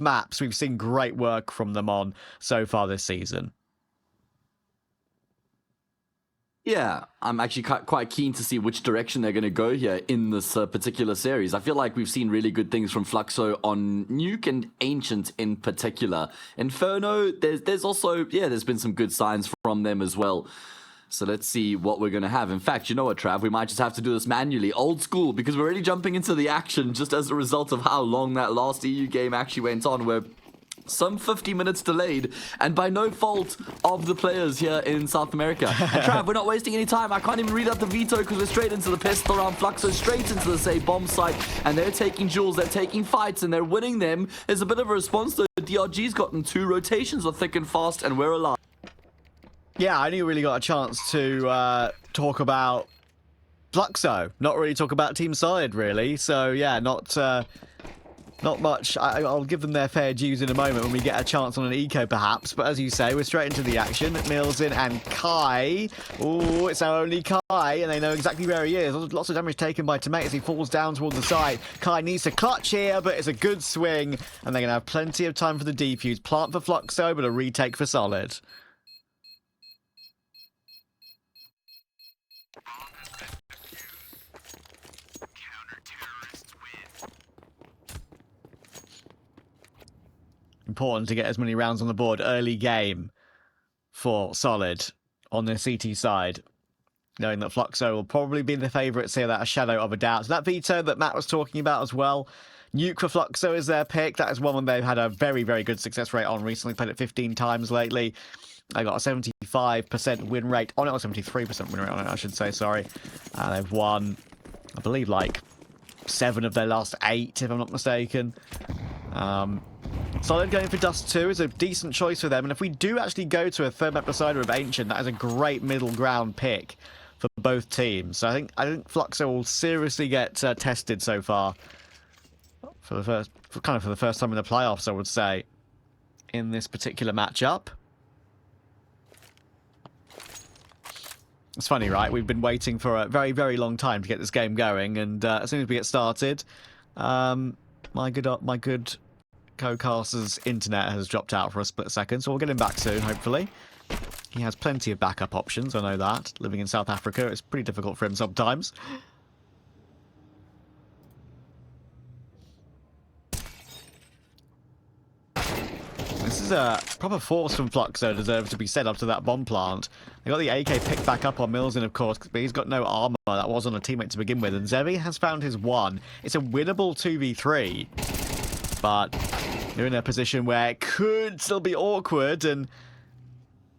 maps we've seen great work from them on so far this season. Yeah, I'm actually quite keen to see which direction they're going to go here in this particular series. I feel like we've seen really good things from Fluxo on Nuke and Ancient in particular. Inferno, there's also, there's been some good signs from them as well. So let's see what we're going to have. In fact, you know what, Trav? We might just have to do this manually, old school, because we're already jumping into the action just as a result of how long that last EU game actually went on. We're some 50 minutes delayed, and by no fault of the players here in South America. And Trav, we're not wasting any time. I can't even read out the veto because we're straight into the pistol round. Fluxo straight into the safe bomb site, and they're taking duels, they're taking fights, and they're winning them. There's a bit of a response, though. DRG's gotten 2 rotations of thick and fast, and we're alive. Yeah, I only really got a chance to talk about Fluxo, not really talk about Team Solid, really. So, yeah, not much. I'll give them their fair dues in a moment when we get a chance on an eco, perhaps. But as you say, we're straight into the action. Mills in and Kai. Oh, it's our only Kai, and they know exactly where he is. Lots of damage taken by Tomatoes. He falls down towards the side. Kai needs to clutch here, but it's a good swing. And they're going to have plenty of time for the defuse. Plant for Fluxo, but a retake for Solid. Important to get as many rounds on the board early game for Solid on the CT side, knowing that Fluxo will probably be the favourites here, without a shadow of a doubt. So that veto that Matt was talking about as well, Nuke for Fluxo is their pick. That is one they've had a very, very good success rate on recently. Played it 15 times lately. They got a 75% win rate on it, or 73% win rate on it, I should say, sorry. They've won, I believe, like 7 of their last 8, if I'm not mistaken. Solid going for Dust2 is a decent choice for them, and if we do actually go to a third map decider of Ancient, that is a great middle ground pick for both teams. So I think Fluxo will seriously get tested so far for the first time in the playoffs, I would say, in this particular matchup. It's funny, right? We've been waiting for a very, very long time to get this game going, and as soon as we get started, my good co-caster's internet has dropped out for a split second, so we'll get him back soon, hopefully. He has plenty of backup options, I know that. Living in South Africa, it's pretty difficult for him sometimes. This is a proper force from Fluxo, deserves to be set up to that bomb plant. They got the AK picked back up on Mills in, of course, but he's got no armor. That was on a teammate to begin with, and Zevi has found his 1. It's a winnable 2v3, but they're in a position where it could still be awkward, and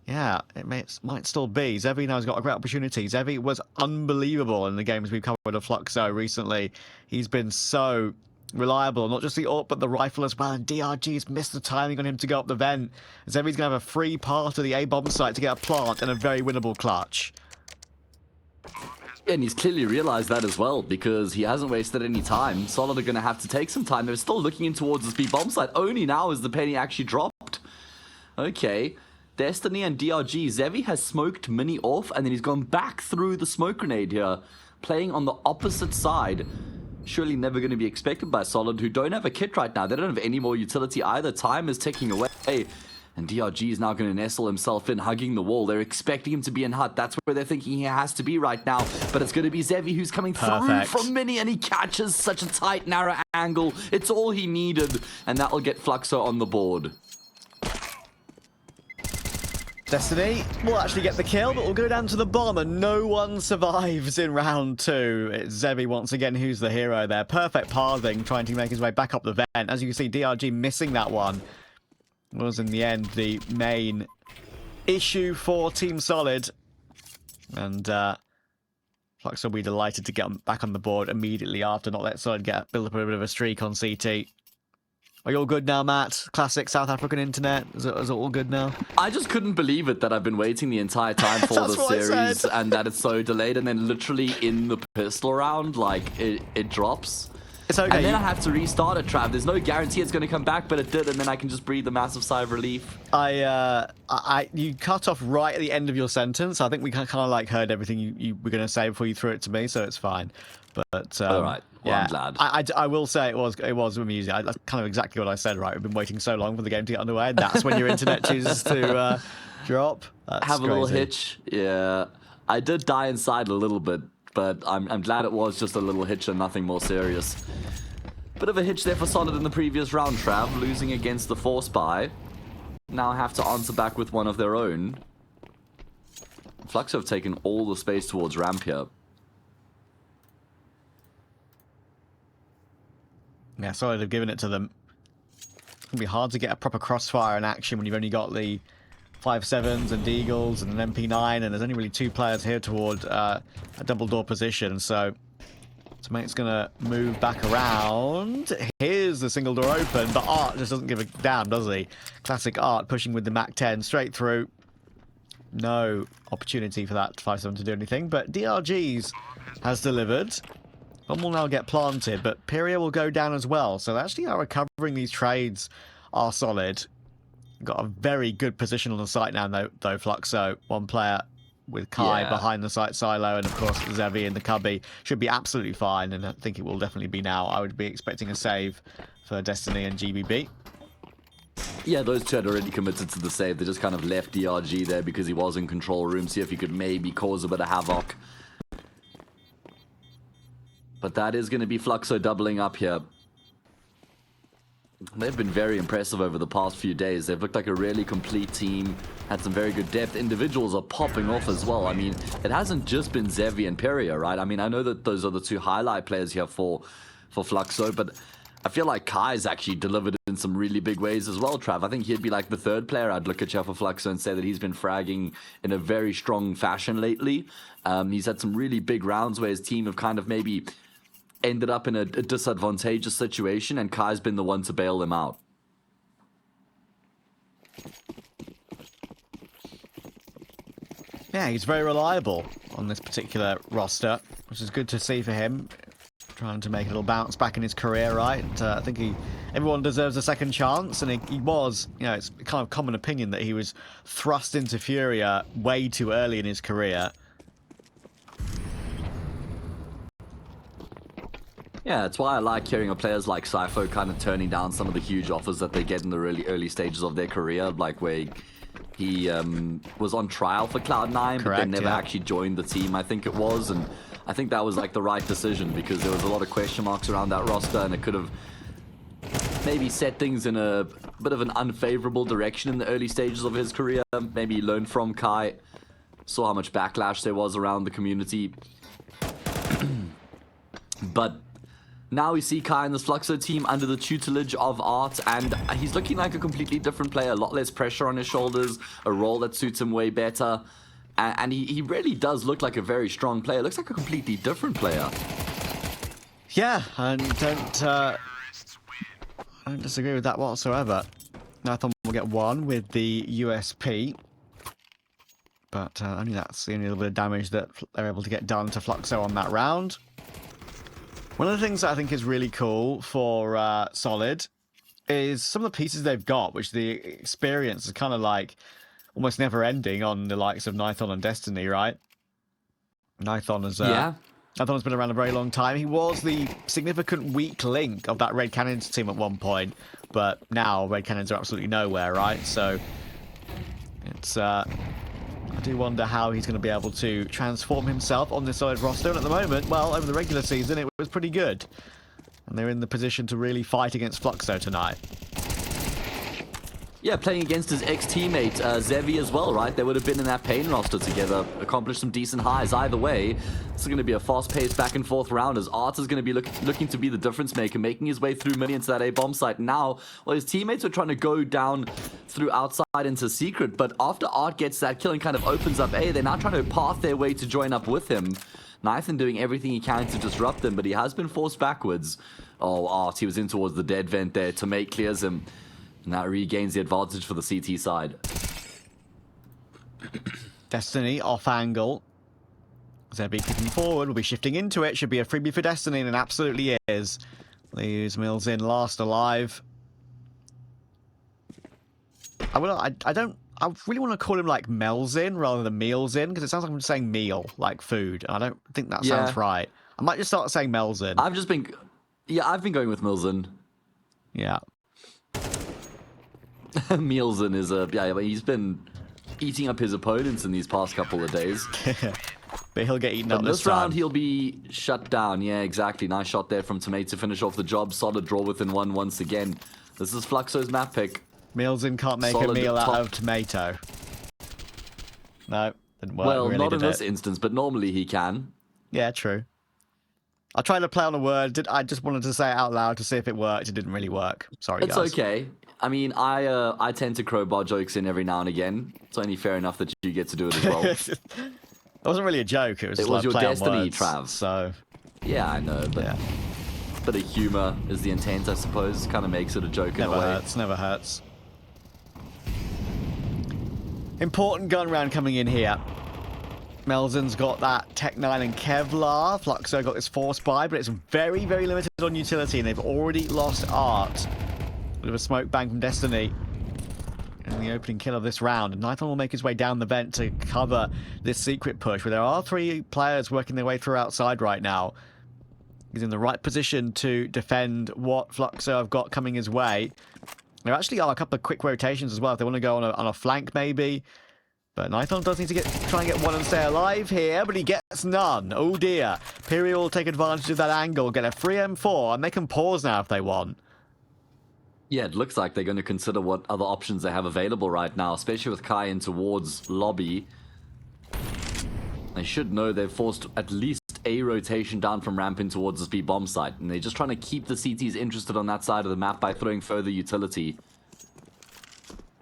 yeah, it might still be. Zevi now has got a great opportunity. Zevi was unbelievable in the games we've covered of Fluxo recently. He's been so reliable, not just the AWP, but the rifle as well, and DRG's missed the timing on him to go up the vent. Zevi's going to have a free path to the A-bomb site to get a plant and a very winnable clutch. And he's clearly realized that as well, because he hasn't wasted any time. Solid are going to have to take some time. They're still looking in towards this B-bomb site. Only now is the penny actually dropped. Okay. Destiny and DRG. Zevi has smoked Mini off, and then he's gone back through the smoke grenade here, playing on the opposite side. Surely never going to be expected by Solid, who don't have a kit right now. They don't have any more utility either. Time is ticking away. And DRG is now going to nestle himself in, hugging the wall. They're expecting him to be in hut. That's where they're thinking he has to be right now. But it's going to be Zevi who's coming through from Mini, and he catches such a tight, narrow angle. It's all he needed, and that will get Fluxo on the board. Destiny will actually get the kill, but will go down to the bomb, and no one survives in round 2. It's Zevi once again who's the hero there. Perfect pathing, trying to make his way back up the vent. As you can see, DRG missing that one was in the end the main issue for Team Solid. And Flux will be delighted to get back on the board immediately after, not let Solid build up a bit of a streak on CT. Are you all good now, Matt? Classic South African internet. Is it all good now? I just couldn't believe it that I've been waiting the entire time for the series and that it's so delayed, and then literally in the pistol round, like, it drops. It's okay. And then I have to restart it, Trav. There's no guarantee it's going to come back, but it did, and then I can just breathe a massive sigh of relief. You cut off right at the end of your sentence. I think we kind of like heard everything you were going to say before you threw it to me, so it's fine. But all right, well, yeah, I'm glad. I will say it was amusing. That's kind of exactly what I said. Right, we've been waiting so long for the game to get underway, and that's when your internet chooses to drop. That's have a crazy. little hitch. Yeah, I did die inside a little bit, but I'm glad it was just a little hitch and nothing more serious. Bit of a hitch there for Solid in the previous round, Trav, losing against the Force Buy. Now have to answer back with one of their own. Fluxo have taken all the space towards ramp here. Yeah, Solid have given it to them. It's going to be hard to get a proper crossfire in action when you've only got the 5.7s and Deagles and an MP9, and there's only really two players here toward a double door position, so Mate's going to move back around. Here's the single door open, but Art just doesn't give a damn, does he? Classic Art pushing with the Mac-10 straight through. No opportunity for that 5.7 to do anything, but DRGs has delivered. One will now get planted, but Pyria will go down as well, so they actually are recovering these trades are Solid. Got a very good position on the site now, though Fluxo. One player with Kai behind the site silo, and of course Zevi in the cubby should be absolutely fine, and I think it will definitely be now. I would be expecting a save for Destiny and GBB. Yeah, those two had already committed to the save. They just kind of left DRG there because he was in control room, see if he could maybe cause a bit of havoc. But that is going to be Fluxo doubling up here. They've been very impressive over the past few days. They've looked like a really complete team, had some very good depth. Individuals are popping off as well. I mean, it hasn't just been Zevi and Pyria, right? I mean, I know that those are the two highlight players here for Fluxo, but I feel like Kai's actually delivered in some really big ways as well, Trav. I think he'd be like the third player I'd look at here for Fluxo and say that he's been fragging in a very strong fashion lately. He's had some really big rounds where his team have kind of maybe ended up in a disadvantageous situation, and Kai's been the one to bail them out. Yeah, he's very reliable on this particular roster, which is good to see for him. Trying to make a little bounce back in his career, right? I think everyone deserves a second chance, and he was, you know, it's kind of common opinion that he was thrust into Furia way too early in his career. Yeah, it's why I like hearing of players like Cypher kind of turning down some of the huge offers that they get in the really early stages of their career, like where he was on trial for Cloud9, but then never actually joined the team, I think it was, and I think that was like the right decision because there was a lot of question marks around that roster, and it could have maybe set things in a bit of an unfavorable direction in the early stages of his career. Maybe he learned from Kai, saw how much backlash there was around the community. But now we see Kai in this Fluxo team under the tutelage of Art, and he's looking like a completely different player. A lot less pressure on his shoulders, a role that suits him way better. And he really does look like a very strong player. Looks like a completely different player. Yeah, and I don't disagree with that whatsoever. Nathan will get one with the USP. But only that's the only little bit of damage that they're able to get done to Fluxo on that round. One of the things that I think is really cool for Solid is some of the pieces they've got, which the experience is kind of like almost never ending on the likes of Nython and Destiny, right? Nython has been around a very long time. He was the significant weak link of that Red Cannons team at one point, but now Red Cannons are absolutely nowhere, right? So it's I do wonder how he's going to be able to transform himself on this Solid roster. And at the moment, well, over the regular season, it was pretty good. And they're in the position to really fight against Fluxo tonight. Yeah, playing against his ex-teammate, Zevi as well, right? They would have been in that Pain roster together, accomplished some decent highs. Either way, this is going to be a fast-paced back-and-forth round as Art is going to be looking to be the difference maker, making his way through mid into that A-bomb site. Now, well, his teammates are trying to go down through outside into secret, but after Art gets that kill and kind of opens up A, they're now trying to path their way to join up with him. Nython doing everything he can to disrupt them, but he has been forced backwards. Oh, Art, he was in towards the dead vent there. Tomate clears him. And that regains the advantage for the CT side. Destiny off angle. Zebi kicking forward, will be shifting into it. Should be a freebie for Destiny, and it absolutely is. Leaves Mills in last alive. I really want to call him like Mel's in rather than Meals in, because it sounds like I'm saying meal, like food. And I don't think that sounds right. I might just start saying Mel's in. I've been going with Mills in. Yeah. Meals in is he's been eating up his opponents in these past couple of days. But he'll get eaten up this time. round, he'll be shut down. Yeah, exactly. Nice shot there from Tomato to finish off the job. Solid draw within one once again. This is Fluxo's map pick. Meals in can't make a meal out of tomato. No, didn't work. Well, really not in did this instance, but normally he can. Yeah, true. I tried to play on a word. I just wanted to say it out loud to see if it worked. It didn't really work. Sorry, guys. It's okay. I mean, I tend to crowbar jokes in every now and again. It's only fair enough that you get to do it as well. It wasn't really a joke. It was like your play on destiny, words, Trav. So yeah, I know, but yeah. Bit of humor is the intent, I suppose. Kind of makes it a joke in a way. Never hurts. Important gun round coming in here. Melzen's got that Tech 9 and Kevlar. Fluxo got this Force Buy, but it's very, very limited on utility, and they've already lost Art. Bit of a smoke bang from Destiny in the opening kill of this round. And Nighthorn will make his way down the vent to cover this secret push, where there are 3 players working their way through outside right now. He's in the right position to defend what Fluxo have got coming his way. There actually are a couple of quick rotations as well if they want to go on a flank maybe. But Nighthorn does need to try and get one and stay alive here, but he gets none. Oh dear. Piri will take advantage of that angle, get a free M4, and they can pause now if they want. Yeah, it looks like they're going to consider what other options they have available right now, especially with Kai in towards lobby. They should know they've forced at least a rotation down from ramp in towards the speed bomb site, and they're just trying to keep the CTs interested on that side of the map by throwing further utility.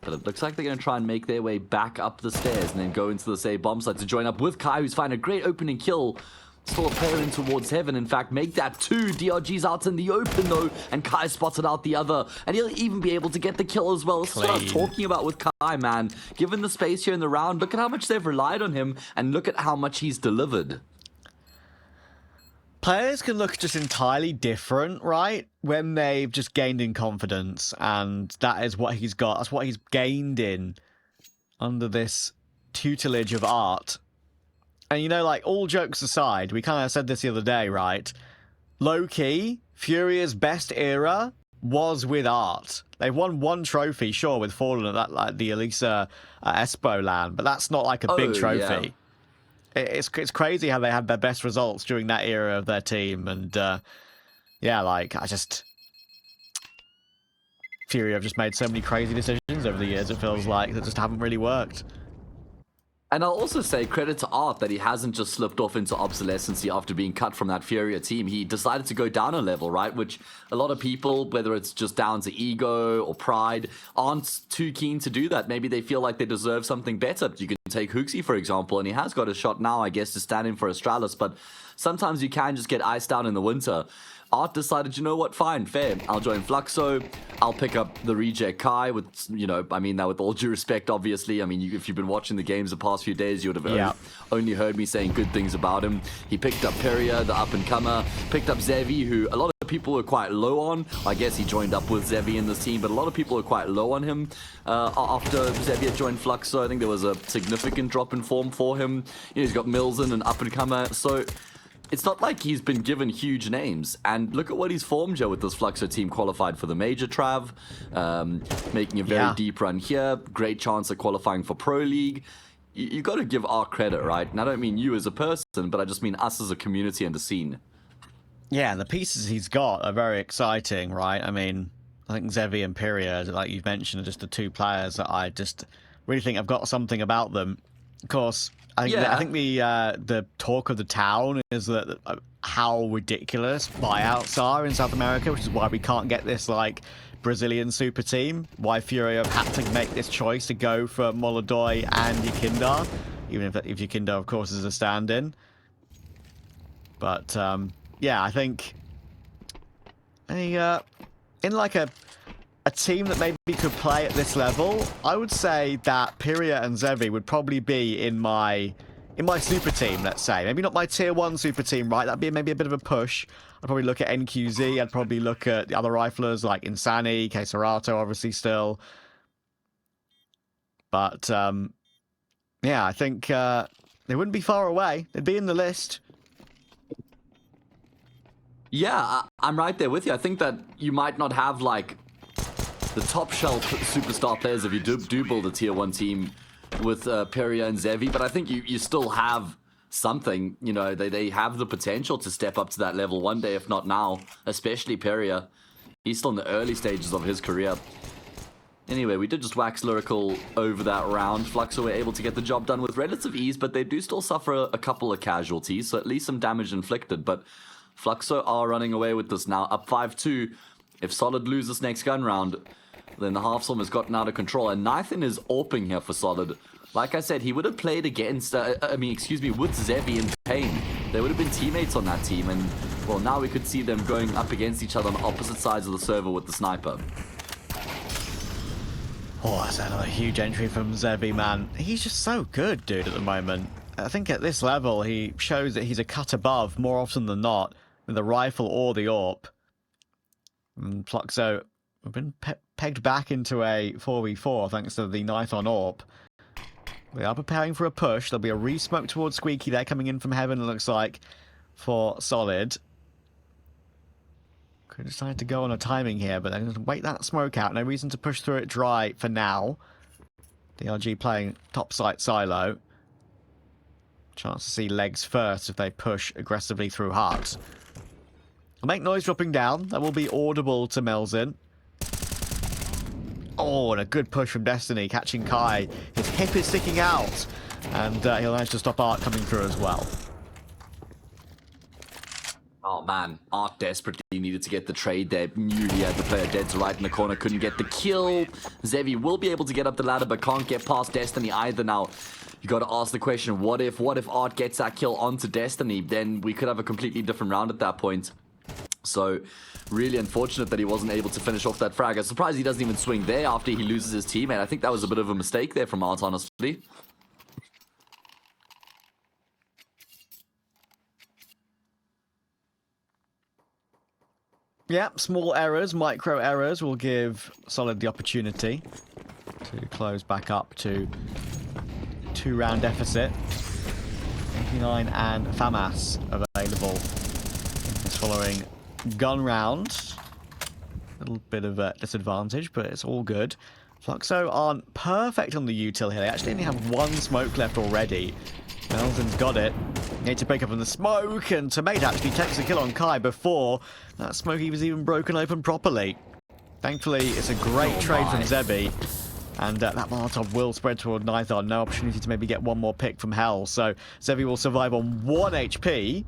But it looks like they're going to try and make their way back up the stairs and then go into the same bomb site to join up with Kai, who's finding a great opening kill. Still a player in towards heaven. In fact, make that 2. DRG's out in the open, though, and Kai spotted out the other. And he'll even be able to get the kill as well. This is what I was talking about with Kai, man. Given the space here in the round, look at how much they've relied on him, and look at how much he's delivered. Players can look just entirely different, right? When they've just gained in confidence, and that is what he's got. That's what he's gained in under this tutelage of Art. And, you know, like, all jokes aside, we kind of said this the other day, right? Low-key, Furia's best era was with Art. They've won 1 trophy, sure, with Fallen at that, like, the Elisa Espo land, but that's not, like, a big trophy. Yeah. It's crazy how they had their best results during that era of their team, and, yeah, like, Furia have just made so many crazy decisions over the years, it feels like, that just haven't really worked. And I'll also say credit to Art that he hasn't just slipped off into obsolescency after being cut from that Furia team. He decided to go down a level, right? Which a lot of people, whether it's just down to ego or pride, aren't too keen to do that. Maybe they feel like they deserve something better. You can take Hooksy, for example, and he has got a shot now, I guess, to stand in for Astralis, but sometimes you can just get iced out in the winter. Art decided, you know what, fine, fair. I'll join Fluxo. I'll pick up the reject Kai with, you know, I mean that with all due respect, obviously. I mean, if you've been watching the games the past few days, you would have only heard me saying good things about him. He picked up Peria, the up-and-comer, picked up Zevi, who a lot of people were quite low on. I guess he joined up with Zevi in this team, but a lot of people were quite low on him after Zevi had joined Fluxo. I think there was a significant drop in form for him. You know, he's got Milzen, an up-and-comer, so it's not like he's been given huge names. And look at what he's formed here with this Fluxo team. Qualified for the Major Trav, making a very deep run here. Great chance of qualifying for Pro League. You got to give our credit, right? And I don't mean you as a person, but I just mean us as a community and a scene. Yeah, and the pieces he's got are very exciting, right? I mean, I think Zevi and Peria, like you've mentioned, are just the 2 players that I just really think have got something about them. Of course, I think the talk of the town is that how ridiculous buyouts are in South America, which is why we can't get this like Brazilian super team. Why Furia have had to make this choice to go for Molodoi and Yakinda, even if Yakinda, of course, is a stand-in. But yeah, I think in like a team that maybe could play at this level, I would say that Piria and Zevi would probably be in my in my super team, let's say, maybe not my tier 1 super team, right? That'd be maybe a bit of a push. I'd probably look at NQZ. I'd probably look at the other riflers like Insani, Keserato, obviously still. But yeah, I think they wouldn't be far away. They'd be in the list. Yeah, I'm right there with you. I think that you might not have like the top shelf superstar players if you do build a tier 1 team with Peria and Zevi, but I think you still have something. You know, they have the potential to step up to that level one day, if not now, especially Peria. He's still in the early stages of his career. Anyway, we did just wax Lyrical over that round. Fluxo were able to get the job done with relative ease, but they do still suffer a couple of casualties, so at least some damage inflicted. But Fluxo are running away with this now, up 5-2. If Solid loses next gun round, then the half storm has gotten out of control. And Nathan is AWPing here for Solid. Like I said, he would have played against, with Zevi and Payne. They would have been teammates on that team. And, well, now we could see them going up against each other on opposite sides of the server with the sniper. Oh, that's another huge entry from Zevi, man. He's just so good, dude, at the moment. I think at this level, he shows that he's a cut above more often than not with the rifle or the AWP. And Fluxo have been pegged back into a 4v4 thanks to the knife on AWP. They are preparing for a push. There'll be a re-smoke towards Squeaky there coming in from heaven, it looks like, for Solid. Could decide to go on a timing here, but they're going to wait that smoke out. No reason to push through it dry for now. DRG playing top site silo. Chance to see legs first if they push aggressively through hearts. I'll make noise dropping down. That will be audible to Melzin. Oh, and a good push from Destiny, catching Kai. His hip is sticking out, and he'll manage to stop Art coming through as well. Oh man, Art desperately needed to get the trade there. Knew he had the player dead to right in the corner, couldn't get the kill. Zevi will be able to get up the ladder, but can't get past Destiny either now. You got to ask the question, what if Art gets that kill onto Destiny? Then we could have a completely different round at that point. So, really unfortunate that he wasn't able to finish off that frag. I'm surprised he doesn't even swing there after he loses his teammate. I think that was a bit of a mistake there from Art, honestly. Yeah, small errors, micro errors will give Solid the opportunity to close back up to 2-round deficit. 89 and FAMAS available in this following gun round. A little bit of a disadvantage, but it's all good. Fluxo aren't perfect on the util here. They actually only have one smoke left already. Melzin's got it. Need to break up in the smoke, and Tomato actually takes a kill on Kai before that smoke was even broken open properly. Thankfully, it's a great trade from Zebi, and that Molotov will spread toward Nithon. No opportunity to maybe get one more pick from Hell, so Zebi will survive on 1 HP,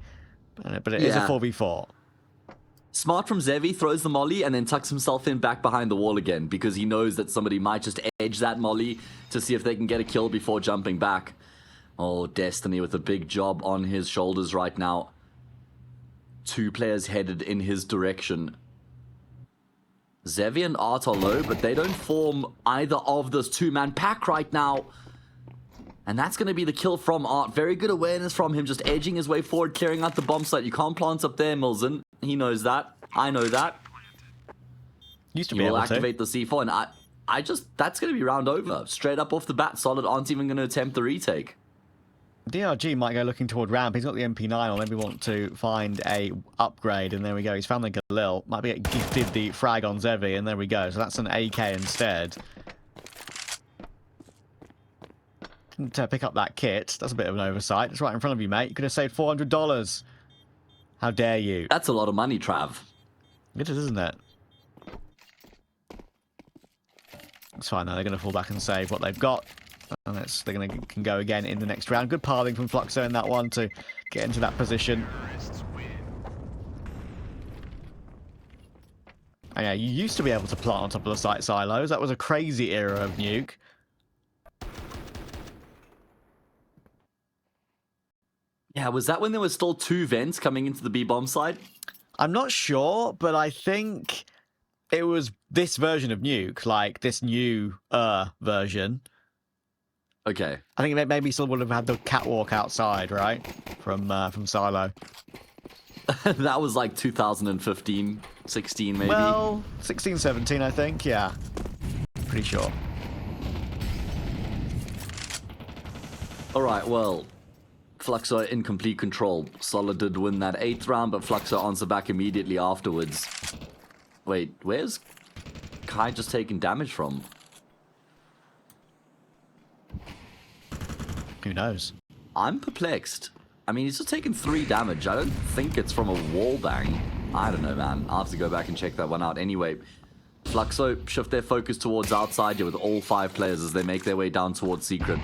but it is a 4v4. Smart from Zevi, throws the molly and then tucks himself in back behind the wall again because he knows that somebody might just edge that molly to see if they can get a kill before jumping back. Oh, Destiny with a big job on his shoulders right now. 2 players headed in his direction. Zevi and Art are low, but they don't form either of this 2-man pack right now. And that's going to be the kill from Art. Very good awareness from him, just edging his way forward, clearing out the bomb site. You can't plant up there, Milzen. He knows that. I know that. Used to be able to. He will activate the C4, and that's going to be round over. Straight up off the bat, Solid aren't even going to attempt the retake. DRG might go looking toward ramp. He's got the MP9 or maybe want to find a upgrade, and there we go. He's found the Galil. Might be gifted the frag on Zevi, and there we go. So that's an AK instead. Didn't pick up that kit. That's a bit of an oversight. It's right in front of you, mate. You could have saved $400. How dare you? That's a lot of money, Trav. It is, isn't it? It's fine now. They're going to fall back and save what they've got. And they're going to can go again in the next round. Good pathing from Fluxo in that one to get into that position. And yeah, you used to be able to plant on top of the site silos. That was a crazy era of Nuke. Yeah, was that when there was still 2 vents coming into the B-bomb side? I'm not sure, but I think it was this version of Nuke, like this new version. Okay. I think maybe still would have had the catwalk outside, right? From Silo. That was like 2015, 16 maybe. Well, 16, 17, I think. Yeah. Pretty sure. All right, well, Fluxo in complete control. Solid did win that 8th round, but Fluxo answered back immediately afterwards. Wait, where's Kai just taking damage from? Who knows? I'm perplexed. I mean, he's just taken 3 damage. I don't think it's from a wall bang. I don't know, man. I'll have to go back and check that one out. Anyway, Fluxo shift their focus towards outside here with all 5 players as they make their way down towards Secret.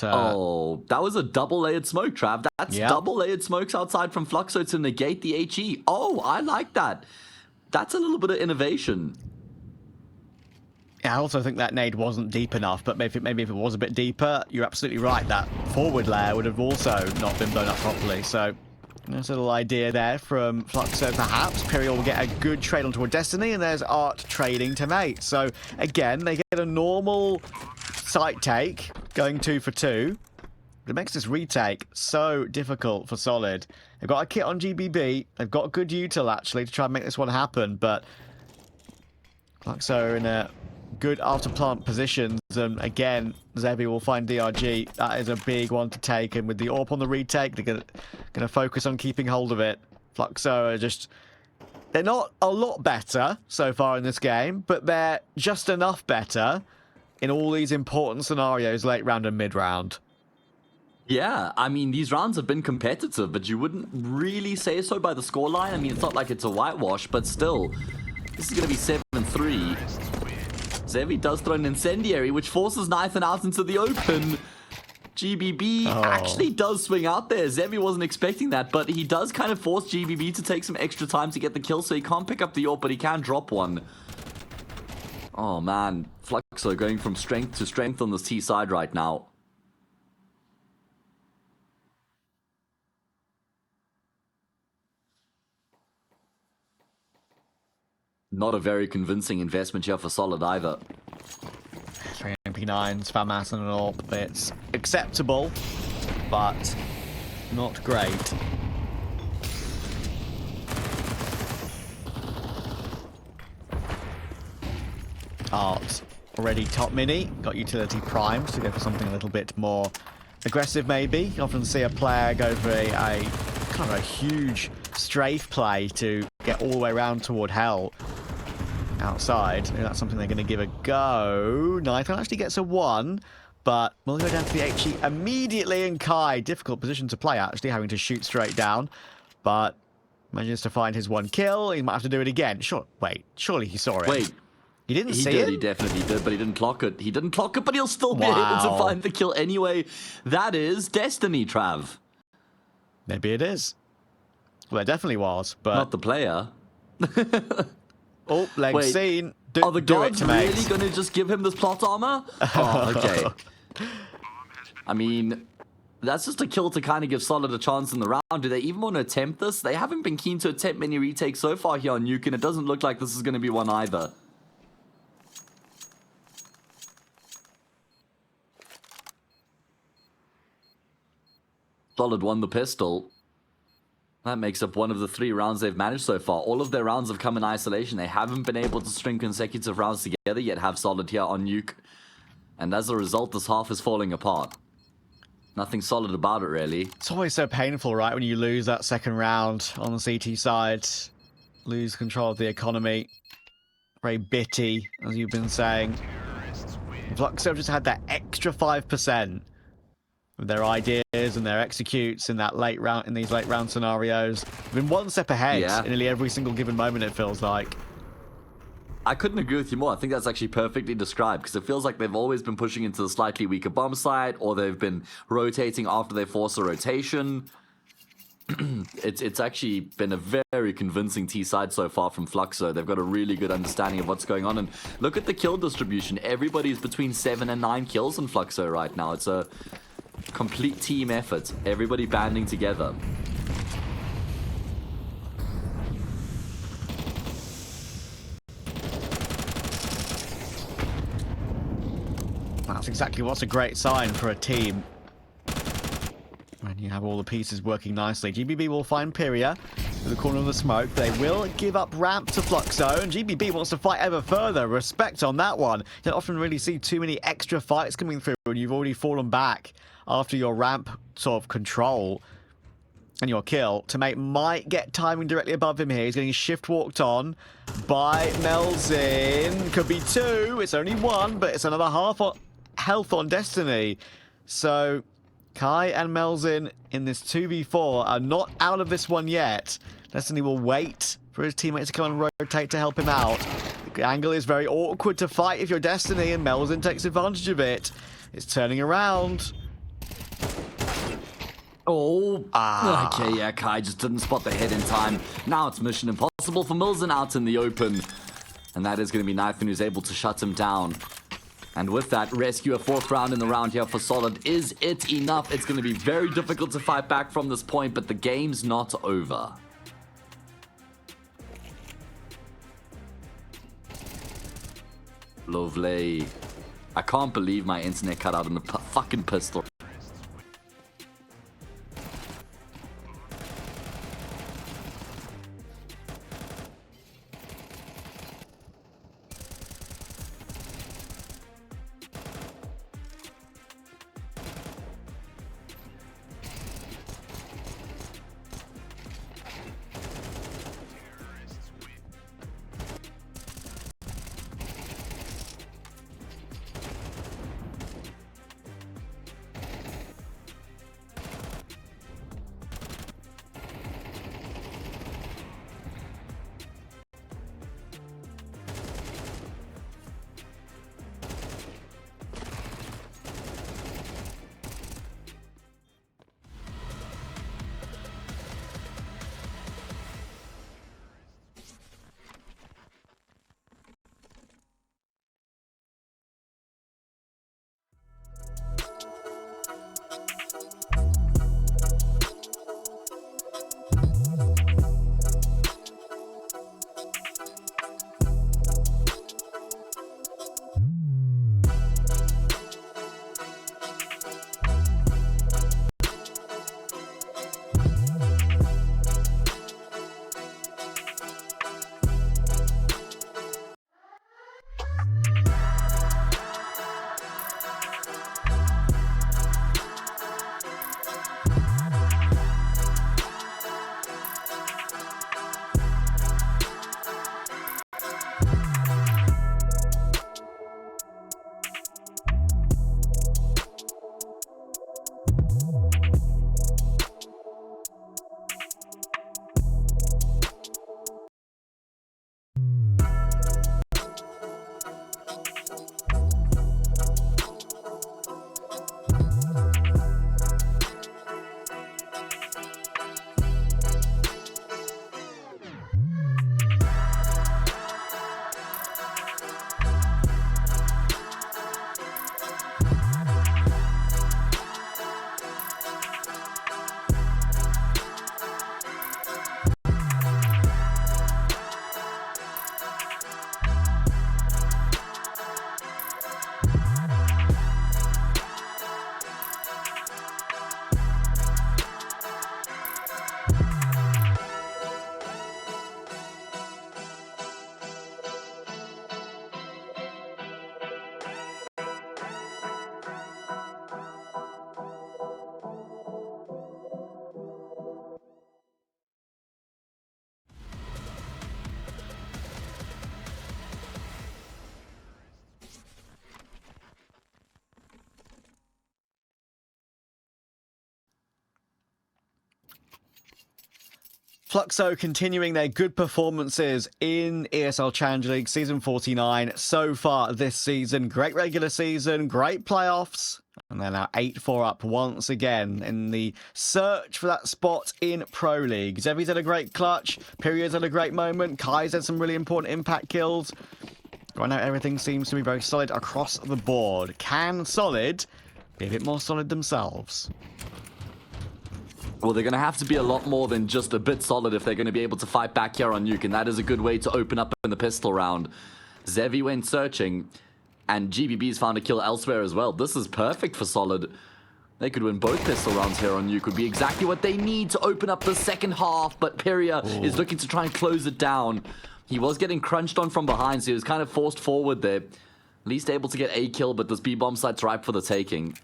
Oh, that was a double-layered smoke, Trav. That's double-layered smokes outside from Fluxo to negate the HE. Oh, I like that. That's a little bit of innovation. Yeah, I also think that nade wasn't deep enough, but maybe if it was a bit deeper, you're absolutely right. That forward layer would have also not been blown up properly. So there's a little idea there from Fluxo, perhaps. Piriel will get a good trade onto a Destiny, and there's Art trading to mate. So again, they get a normal site take, going 2 for 2. But it makes this retake so difficult for Solid. They've got a kit on GBB. They've got a good util, actually, to try and make this one happen. But Fluxo in a good after plant positions, and again, Zevi will find DRG. That is a big one to take, and with the AWP on the retake, they're gonna focus on keeping hold of it. Fluxo are just... they're not a lot better so far in this game, but they're just enough better in all these important scenarios, late round and mid round. Yeah, I mean, these rounds have been competitive, but you wouldn't really say so by the scoreline. I mean, it's not like it's a whitewash, but still, this is going to be 7-3. Zevi does throw an incendiary, which forces Nathan out into the open. GBB actually does swing out there. Zevi wasn't expecting that, but he does kind of force GBB to take some extra time to get the kill, so he can't pick up the AWP, but he can drop one. Oh man, Fluxo going from strength to strength on this T side right now. Not a very convincing investment here for Solid either. 3 MP9s, FAMAS and an AWP. It's acceptable, but not great. Art already top mini, got utility primed to go for something a little bit more aggressive maybe. You often see a player go for a kind of a huge strafe play to get all the way around toward hell outside. Maybe that's something they're going to give a go. Nathan actually gets a 1, but we'll go down to the HE immediately, and Kai, difficult position to play actually, having to shoot straight down, but manages to find his 1 kill. He might have to do it again. Wait, surely he saw it. Wait. He didn't see it? it? He definitely did, but he didn't clock it. He didn't clock it, but he'll still be able to find the kill anyway. That is Destiny, Trav. Maybe it is. Well, it definitely was, but... not the player. Oh, leg seen. Are the gods really going to just give him this plot armor? Oh, okay. I mean, that's just a kill to kind of give Solid a chance in the round. Do they even want to attempt this? They haven't been keen to attempt many retakes so far here on Nuke, and it doesn't look like this is going to be one either. Solid won the pistol. That makes up one of the 3 rounds they've managed so far. All of their rounds have come in isolation. They haven't been able to string consecutive rounds together, yet have Solid here on Nuke. And as a result, this half is falling apart. Nothing solid about it, really. It's always so painful, right, when you lose that second round on the CT side. Lose control of the economy. Very bitty, as you've been saying. Fluxo just had that extra 5%. Their ideas and their executes in that late round, in these late round scenarios. They've been one step ahead in nearly every single given moment, it feels like. I couldn't agree with you more. I think that's actually perfectly described, because it feels like they've always been pushing into the slightly weaker bomb side, or they've been rotating after they force a rotation. It's actually been a very convincing T side so far from Fluxo. They've got a really good understanding of what's going on, and look at the kill distribution. Everybody's between 7 and 9 kills on Fluxo right now. It's a complete team effort. Everybody banding together. That's exactly what's a great sign for a team. When you have all the pieces working nicely. GBB will find Pyria in the corner of the smoke. They will give up ramp to Fluxo, and GBB wants to fight ever further. Respect on that one. You don't often really see too many extra fights coming through, and you've already fallen back after your ramp sort of control and your kill. Teammate might get timing directly above him here. He's getting shift walked on by Melzin. Could be two. It's only one, but it's another half health on Destiny. So Kai and Melzin in this 2v4 are not out of this one yet. Destiny will wait for his teammates to come and rotate to help him out. The angle is very awkward to fight if you're Destiny, and Melzin takes advantage of it. It's turning around. Oh, okay, yeah, Kai just didn't spot the head in time. Now it's mission impossible for Milzen out in the open. And that is going to be Nathan who's able to shut him down. And with that, rescue a 4th round in the round here for Solid. Is it enough? It's going to be very difficult to fight back from this point, but the game's not over. Lovely. I can't believe my internet cut out on the fucking pistol. Fluxo continuing their good performances in ESL Challenger League Season 49 so far this season. Great regular season, great playoffs, and they're now 8-4 up once again in the search for that spot in Pro League. Zevi's had a great clutch, Pyria's had a great moment, Kai's had some really important impact kills. Right now everything seems to be very solid across the board. Can Solid be a bit more solid themselves? Well, they're going to have to be a lot more than just a bit solid if they're going to be able to fight back here on Nuke, and that is a good way to open up in the pistol round. Zevi went searching. And GBB's found a kill elsewhere as well. This is perfect for Solid. They could win both pistol rounds here on Nuke. Would be exactly what they need to open up the second half. But Peria is looking to try and close it down. He was getting crunched on from behind, so he was kind of forced forward there. At least able to get a kill, but this B-bomb site's ripe for the taking.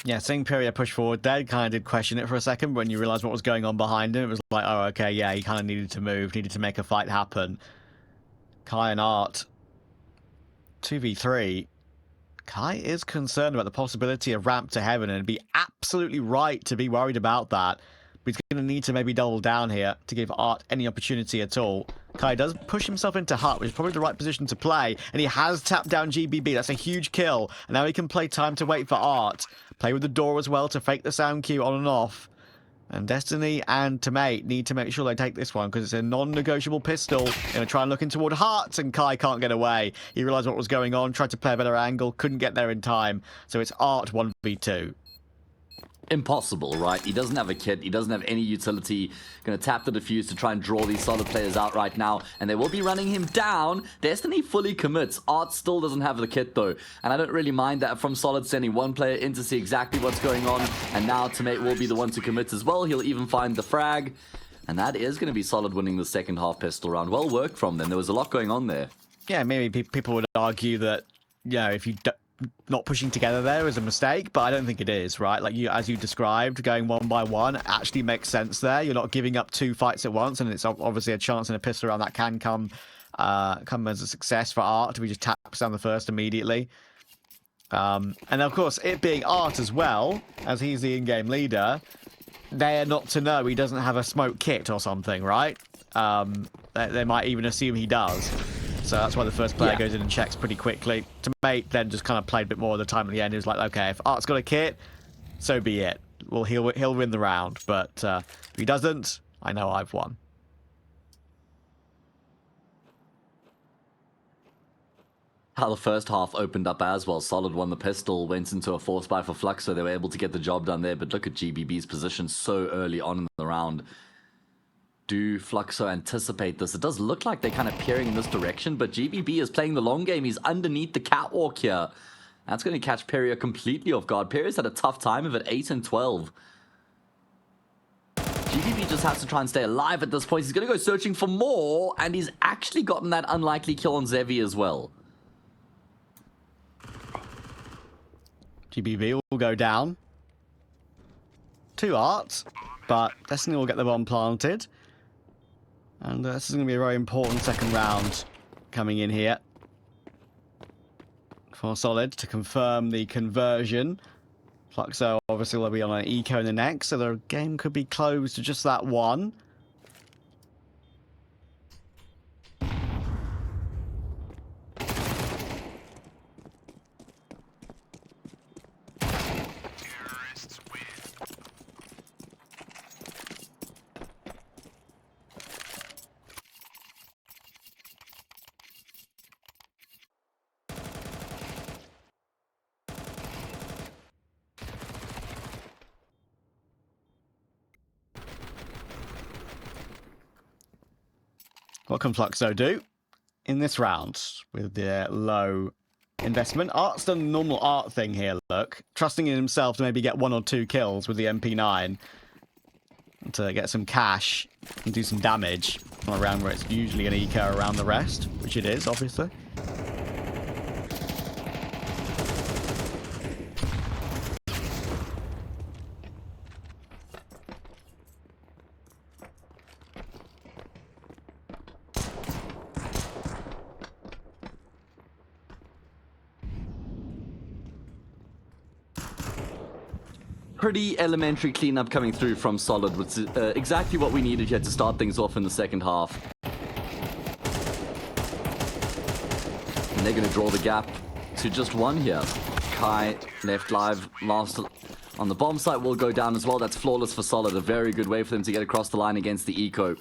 Yeah, seeing Pyria push forward there, kind of did question it for a second. When you realised what was going on behind him, it was like, oh, okay, yeah, he kind of needed to move, needed to make a fight happen. Kai and Art, 2v3. Kai is concerned about the possibility of ramp to heaven and be absolutely right to be worried about that. But he's going to need to maybe double down here to give Art any opportunity at all. Kai does push himself into hut, which is probably the right position to play, and he has tapped down GBB. That's a huge kill, and now he can play time to wait for Art. Play with the door as well to fake the sound cue on and off. And Destiny and Tomate need to make sure they take this one because it's a non-negotiable pistol. Going to try and look in toward Hearts, and Kai can't get away. He realised what was going on, tried to play a better angle, couldn't get there in time. So it's Art 1v2. Impossible, right? He doesn't have a kit. He doesn't have any utility. Going to tap the defuse to try and draw these Solid players out right now. And they will be running him down. Destiny fully commits. Art still doesn't have the kit, though. And I don't really mind that from Solid sending one player in to see exactly what's going on. And now Tomate will be the one to commit as well. He'll even find the frag. And that is going to be Solid winning the second half pistol round. Well worked from them. There was a lot going on there. Yeah, maybe people would argue that, you know, if you not pushing together there is a mistake, but I don't think it is, right? Like, you, as you described, going one by one actually makes sense there. You're not giving up two fights at once, and it's obviously a chance in a pistol round that can come as a success for Art if he just taps down the first immediately. And of course, it being Art as well, as he's the in-game leader, they are not to know he doesn't have a smoke kit or something, right? They might even assume he does. So that's why the first player goes in and checks pretty quickly. Tomate then just kind of played a bit more of the time at the end. He was like, okay, if Art's got a kit, so be it. Well, he'll win the round. But if he doesn't, I know I've won. How the first half opened up as well. Solid won the pistol, went into a force buy for Fluxo. They were able to get the job done there. But look at GBB's position so early on in the round. Do Fluxo anticipate this? It does look like they're kind of peering in this direction, but GBB is playing the long game. He's underneath the catwalk here. That's going to catch Peria completely off guard. Peria's had a tough time of it, 8 and 12. GBB just has to try and stay alive at this point. He's going to go searching for more, and he's actually gotten that unlikely kill on Zevi as well. GBB will go down. 2 Arts, but Destiny will get the bomb planted. And this is going to be a very important second round coming in here for Solid to confirm the conversion. Fluxo obviously will be on an eco in the next, so the game could be closed to just that one. What can Fluxo do in this round with their low investment? Art's done the normal Art thing here, look. Trusting in himself to maybe get 1 or 2 kills with the MP9 to get some cash and do some damage on a round where it's usually an eco around the rest, which it is, obviously. Pretty elementary cleanup coming through from Solid, which is exactly what we needed here to start things off in the second half. And they're going to draw the gap to just 1 here. Kai left live last on the bomb site will go down as well. That's flawless for Solid. A very good way for them to get across the line against the eco.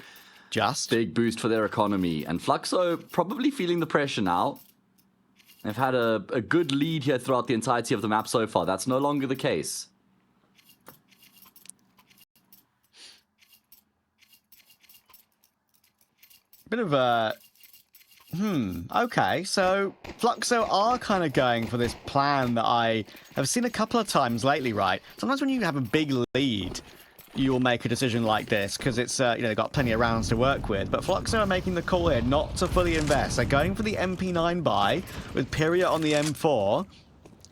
Just big boost for their economy. And Fluxo probably feeling the pressure now. They've had a good lead here throughout the entirety of the map so far. That's no longer the case. Bit of a Okay, so Fluxo are kind of going for this plan that I have seen a couple of times lately, right? Sometimes when you have a big lead, you will make a decision like this because it's, they've got plenty of rounds to work with. But Fluxo are making the call here not to fully invest. They're going for the MP9 buy with Pyria on the M4.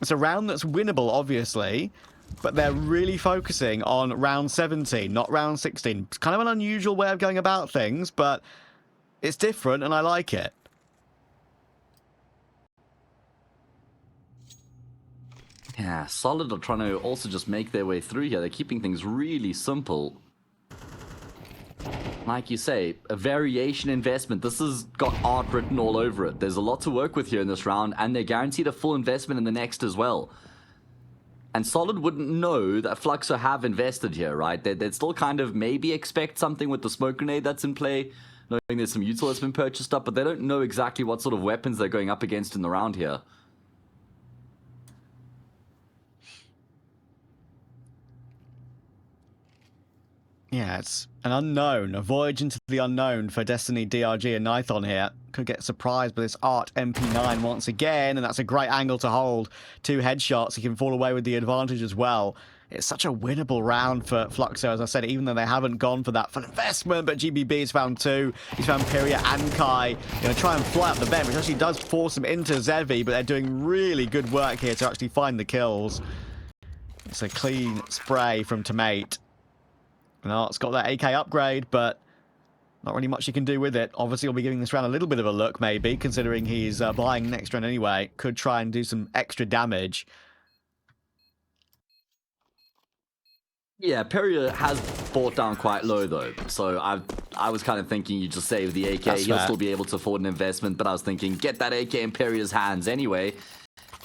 It's a round that's winnable, obviously, but they're really focusing on round 17, not round 16. It's kind of an unusual way of going about things, but it's different and I like it. Yeah, Solid are trying to also just make their way through here. They're keeping things really simple. Like you say, a variation investment. This has got art written all over it. There's a lot to work with here in this round, and they're guaranteed a full investment in the next as well. And Solid wouldn't know that Fluxo have invested here, right? They'd still kind of maybe expect something with the smoke grenade that's in play, knowing there's some util that's been purchased up, but they don't know exactly what sort of weapons they're going up against in the round here. Yeah, it's an unknown, a voyage into the unknown for Destiny, DRG, and Nithon here. Could get surprised by this Art MP9 once again, and that's a great angle to hold. 2 headshots, he can fall away with the advantage as well. It's such a winnable round for Fluxo, as I said, even though they haven't gone for that full investment, but GBB has found 2. He's found Pyria and Kai. Going to try and fly up the bend, which actually does force him into Zevi, but they're doing really good work here to actually find the kills. It's a clean spray from Tomate. And Art's got that AK upgrade, but not really much he can do with it. Obviously, he'll be giving this round a little bit of a look, maybe, considering he's buying next round anyway. Could try and do some extra damage. Yeah, Pyria has bought down quite low, though. So I was kind of thinking you just save the AK. That's He'll fair. still be able to afford an investment, but I was thinking, get that AK in Pyria's hands anyway.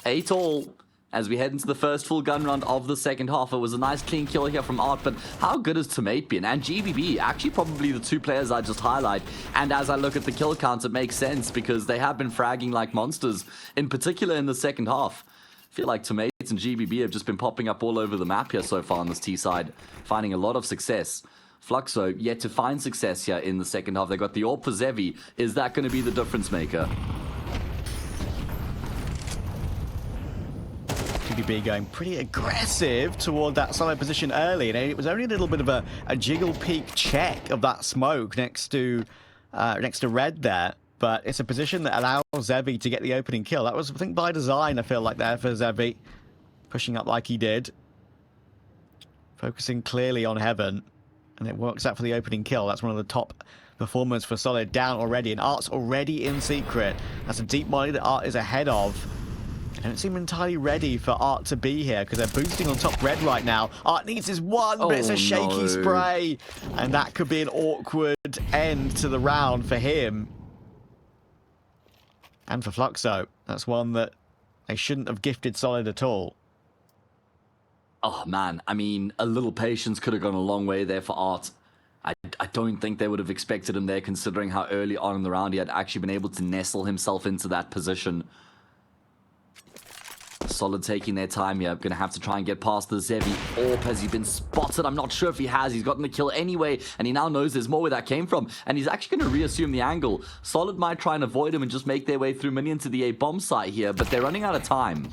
8 all. As we head into the first full gun round of the second half, it was a nice clean kill here from Art, but how good has Tomate been? And GBB, actually probably the 2 players I just highlight. And as I look at the kill counts, it makes sense because they have been fragging like monsters, in particular in the second half. I feel like Tomates and GBB have just been popping up all over the map here so far on this T side, finding a lot of success. Fluxo yet to find success here in the second half. They got the AWP for Zevi. Is that going to be the difference maker? GBB going pretty aggressive toward that solid position early, and it was only a little bit of a jiggle peek check of that smoke next to Red there, but it's a position that allows Zevi to get the opening kill. That was, I think, by design, I feel like, there for Zevi, pushing up like he did, focusing clearly on Heaven, and it works out for the opening kill. That's one of the top performers for Solid down already, and Art's already in secret. That's a deep molly that Art is ahead of. I don't seem entirely ready for Art to be here because they're boosting on top red right now. Art needs his one, but it's a shaky spray. And that could be an awkward end to the round for him. And for Fluxo. That's one that they shouldn't have gifted Solid at all. Oh man, I mean, a little patience could have gone a long way there for Art. I don't think they would have expected him there considering how early on in the round he had actually been able to nestle himself into that position. Solid taking their time here. Going to have to try and get past the Zevi. Orp, has he been spotted? I'm not sure if he has. He's gotten the kill anyway, and he now knows there's more where that came from. And he's actually going to reassume the angle. Solid might try and avoid him and just make their way through mini into the A bomb site here, but they're running out of time.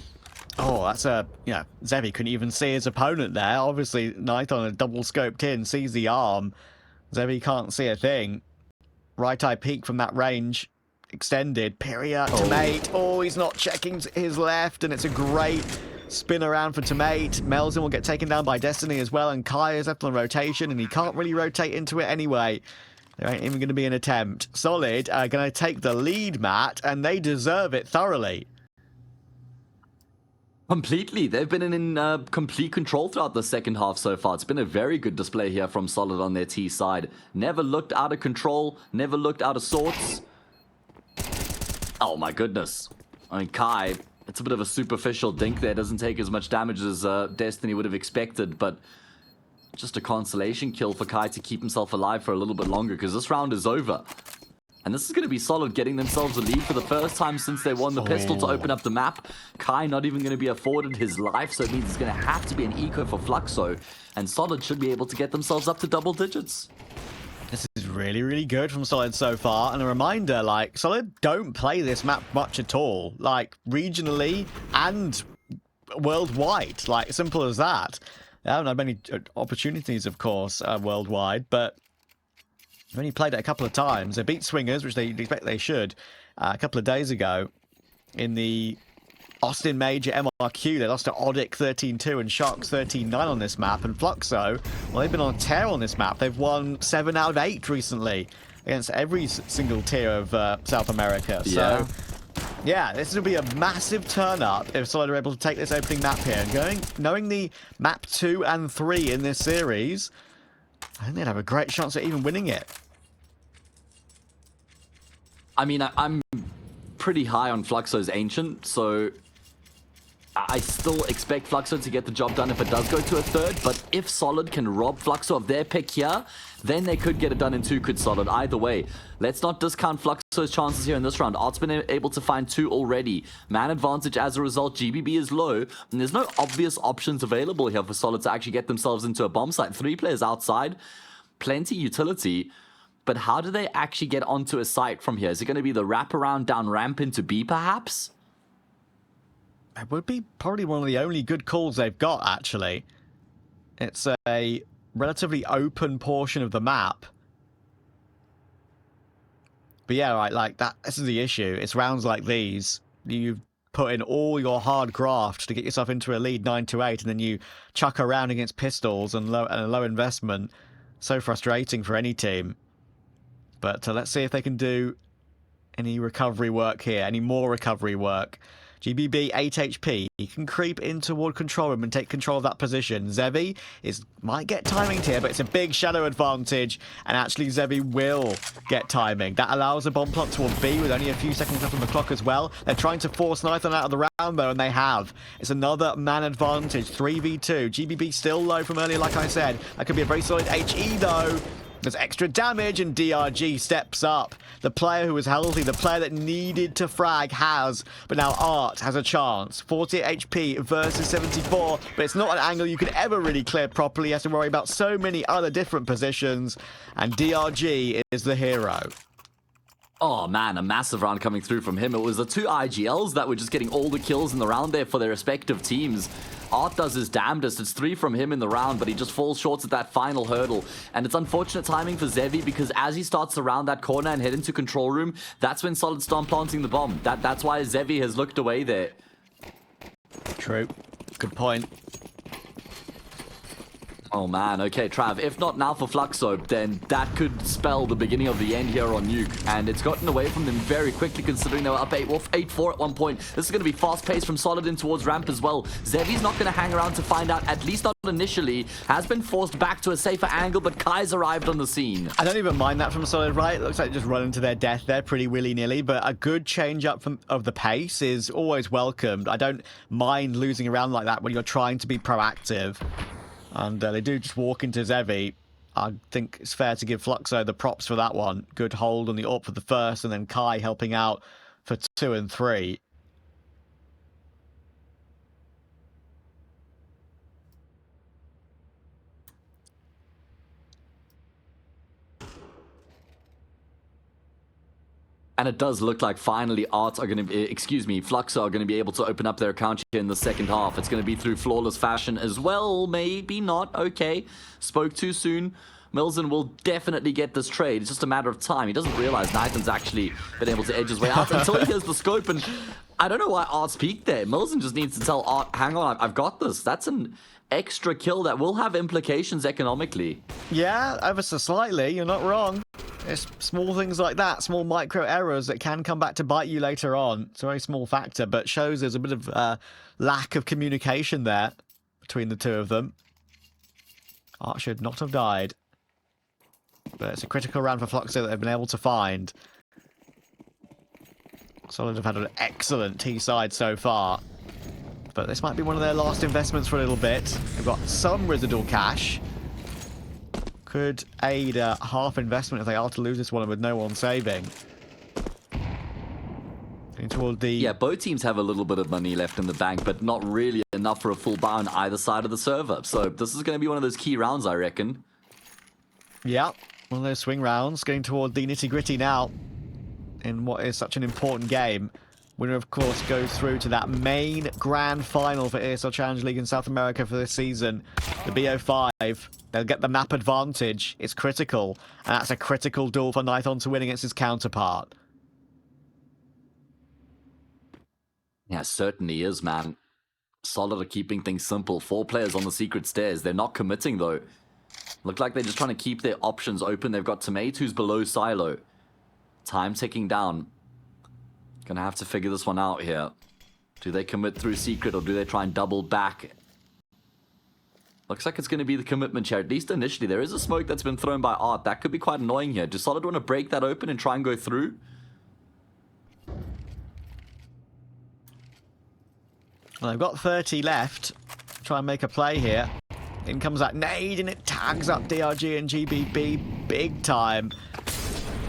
Oh, that's a... Yeah, Zevi couldn't even see his opponent there. Obviously, Nithon had double scoped in, sees the arm. Zevi can't see a thing. Right eye peek from that range. Extended. Pyria, Tomate. Oh, he's not checking his left, and it's a great spin around for Tomate. Melzen will get taken down by Destiny as well, and Kai is left on rotation, and he can't really rotate into it anyway. There ain't even going to be an attempt. Solid are going to take the lead, Matt, and they deserve it thoroughly. Completely. They've been in complete control throughout the second half so far. It's been a very good display here from Solid on their T side. Never looked out of control, never looked out of sorts. Oh my goodness. I mean, Kai, it's a bit of a superficial dink there. Doesn't take as much damage as Destiny would have expected, but just a consolation kill for Kai to keep himself alive for a little bit longer because this round is over. And this is going to be Solid getting themselves a lead for the first time since they won the pistol to open up the map. Kai not even going to be afforded his life, so it means it's going to have to be an eco for Fluxo. And Solid should be able to get themselves up to double digits. This is really, really good from Solid so far. And a reminder, like, Solid don't play this map much at all. Like, regionally and worldwide. Like, simple as that. They haven't had many opportunities, of course, worldwide, but they've only played it a couple of times. They beat Swingers, which they expect they should, a couple of days ago in the Austin Major MRQ. They lost to Odic 13-2 and Sharks 13-9 on this map. And Fluxo, well, they've been on a tear on this map. They've won 7 out of 8 recently against every single tier of South America. Yeah. So, yeah, this will be a massive turn-up if Solid are able to take this opening map here. And knowing the map 2 and 3 in this series, I think they'd have a great chance at even winning it. I mean, I'm pretty high on Fluxo's Ancient, so I still expect Fluxo to get the job done if it does go to a third, but if Solid can rob Fluxo of their pick here, then they could get it done in 2, could Solid. Either way, let's not discount Fluxo's chances here in this round. Art's been able to find 2 already. Man advantage as a result, GBB is low, and there's no obvious options available here for Solid to actually get themselves into a bomb site. 3 players outside, plenty utility, but how do they actually get onto a site from here? Is it going to be the wraparound down ramp into B, perhaps? It would be probably one of the only good calls they've got, actually. It's a relatively open portion of the map. But yeah, right, like that. This is the issue. It's rounds like these. You put in all your hard graft to get yourself into a lead 9-8, and then you chuck around against pistols and a low investment. So frustrating for any team. But let's see if they can do any recovery work here, any more recovery work. GBB 8 HP. He can creep in toward control room and take control of that position. Zevi might get timing here, but it's a big shadow advantage, and actually Zevi will get timing. That allows a bomb plant toward B with only a few seconds left on the clock as well. They're trying to force Nython out of the round though, and they have. It's another man advantage, 3v2. GBB still low from earlier, like I said. That could be a very solid HE though. There's extra damage, and DRG steps up. The player who was healthy, the player that needed to frag has. But now Art has a chance. 48 HP versus 74. But it's not an angle you could ever really clear properly. He has to worry about so many other different positions. And DRG is the hero. Oh man, a massive round coming through from him. It was the 2 IGLs that were just getting all the kills in the round there for their respective teams. Art does his damnedest. It's 3 from him in the round, but he just falls short at that final hurdle. And it's unfortunate timing for Zevi, because as he starts to round that corner and head into control room, that's when Solid start planting the bomb. That's why Zevi has looked away there. True. Good point. Oh man, okay, Trav, if not now for Fluxo, then that could spell the beginning of the end here on Nuke. And it's gotten away from them very quickly, considering they were up 8-4 at one point. This is going to be fast-paced from Solid in towards ramp as well. Zevi's not going to hang around to find out, at least not initially. Has been forced back to a safer angle, but Kai's arrived on the scene. I don't even mind that from Solid, right? It looks like just running to their death there pretty willy-nilly, but a good change up of the pace is always welcomed. I don't mind losing around like that when you're trying to be proactive. And they do just walk into Zevi. I think it's fair to give Fluxo the props for that one. Good hold on the AWP for the first, and then Kai helping out for 2 and 3. And it does look like finally Fluxo are going to be able to open up their account here in the second half. It's going to be through flawless fashion as well. Maybe not. Okay. Spoke too soon. Milzen will definitely get this trade. It's just a matter of time. He doesn't realize Nathan's actually been able to edge his way out until he hears the scope. And I don't know why Art's peaked there. Milzen just needs to tell Art, hang on, I've got this. That's an extra kill that will have implications economically. Yeah, ever so slightly. You're not wrong. It's small things like that, small micro errors that can come back to bite you later on. It's a very small factor, but shows there's a bit of lack of communication there between the two of them. Art should not have died. But it's a critical round for Fluxo that they've been able to find. Solid have had an excellent T-side so far. But this might be one of their last investments for a little bit. They've got some residual cash. Could aid a half investment if they are to lose this one with no one saving. Toward the... Yeah, both teams have a little bit of money left in the bank, but not really enough for a full buy on either side of the server. So this is going to be one of those key rounds, I reckon. Yeah, One of those swing rounds, getting toward the nitty-gritty now in what is such an important game. Winner, of course, goes through to that main grand final for ESL Challenge League in South America for this season. The BO5, they'll get the map advantage. It's critical, and that's a critical duel for Nython to win against his counterpart. Yeah, certainly is, man. Solid at keeping things simple. 4 players on the secret stairs. They're not committing, though. Look like they're just trying to keep their options open. They've got Tomate, who's below Silo. Time ticking down. Gonna have to figure this one out here. Do they commit through secret, or do they try and double back? Looks like it's going to be the commitment here, at least initially. There is a smoke that's been thrown by Art. That could be quite annoying here. Do Solid want to break that open and try and go through? Well, they've got 30 left. Try and make a play here. In comes that nade, and it tags up DRG and GBB big time.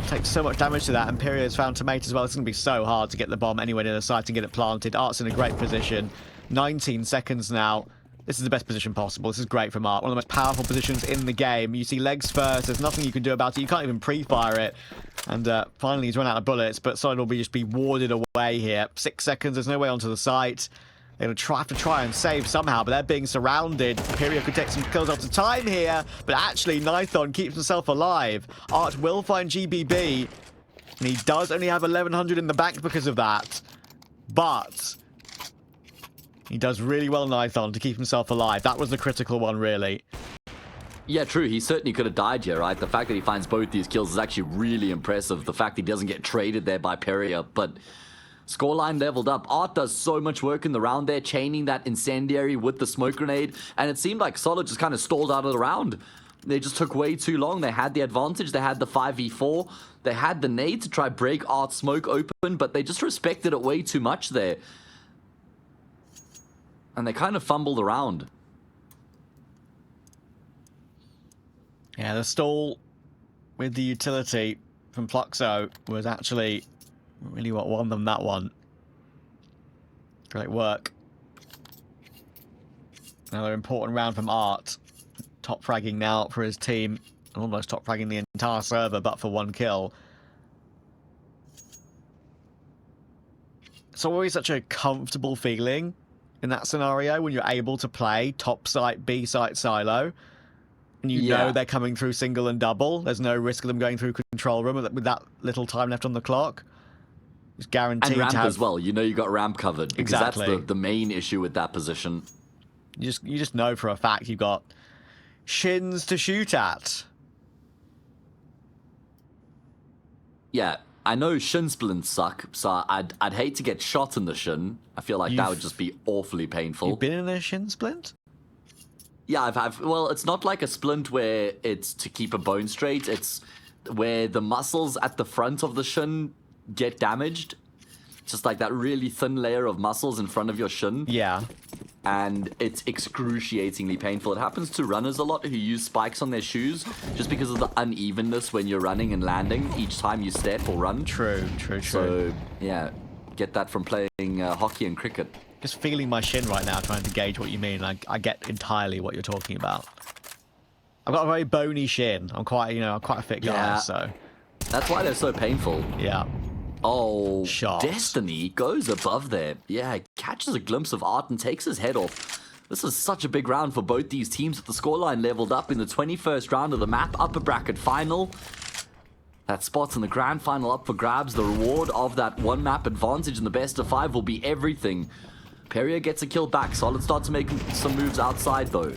Takes so much damage to that. Imperio has found Tomate as well. It's going to be so hard to get the bomb anywhere near the site and get it planted. Art's in a great position. 19 seconds now. This is the best position possible. This is great from Art. One of the most powerful positions in the game. You see legs first. There's nothing you can do about it. You can't even pre-fire it. And finally, he's run out of bullets, but Solid will just be warded away here. 6 seconds. There's no way onto the site. They're going to have to try and save somehow, but they're being surrounded. Imperio could take some kills after time here, but actually Nython keeps himself alive. Art will find GBB, and he does only have 1100 in the bank because of that. But he does really well, Nython, to keep himself alive. That was the critical one, really. Yeah, true. He certainly could have died here, right? The fact that he finds both these kills is actually really impressive. The fact he doesn't get traded there by Peria, but scoreline leveled up. Art does so much work in the round there, chaining that incendiary with the smoke grenade, and it seemed like Solid just kind of stalled out of the round. They just took way too long. They had the advantage. They had the 5v4. They had the nade to try break Art's smoke open, but they just respected it way too much there. And they kind of fumbled around. Yeah, the stall with the utility from Fluxo was actually really what won them that one. Great work. Another important round from Art. Top fragging now for his team. Almost top fragging the entire server, but for 1 kill. It's always such a comfortable feeling in that scenario when you're able to play top site, B site silo. And you know they're coming through single and double. There's no risk of them going through control room with that little time left on the clock. It's guaranteed and ramp to have... as well. You know you got ramp covered. Because exactly. That's the main issue with that position. You just know for a fact you've got shins to shoot at. Yeah, I know shin splints suck, so I'd hate to get shot in the shin. I feel like that would just be awfully painful. You've been in a shin splint? Yeah, well, it's not like a splint where it's to keep a bone straight. It's where the muscles at the front of the shin get damaged. Just like that really thin layer of muscles in front of your shin. Yeah. And it's excruciatingly painful. It happens to runners a lot who use spikes on their shoes just because of the unevenness when you're running and landing each time you step or run. True. So, yeah, get that from playing hockey and cricket. Just feeling my shin right now, trying to gauge what you mean. I get entirely what you're talking about. I've got a very bony shin. I'm quite a fit guy, so... That's why they're so painful. Yeah. Oh, Shot. Destiny goes above there. Yeah, catches a glimpse of Art and takes his head off. This is such a big round for both these teams with the scoreline leveled up in the 21st round of the map, upper bracket final. That spot's in the grand final up for grabs. The reward of that one map advantage in the best of 5 will be everything. Peria gets a kill back. Solid starts making some moves outside, though.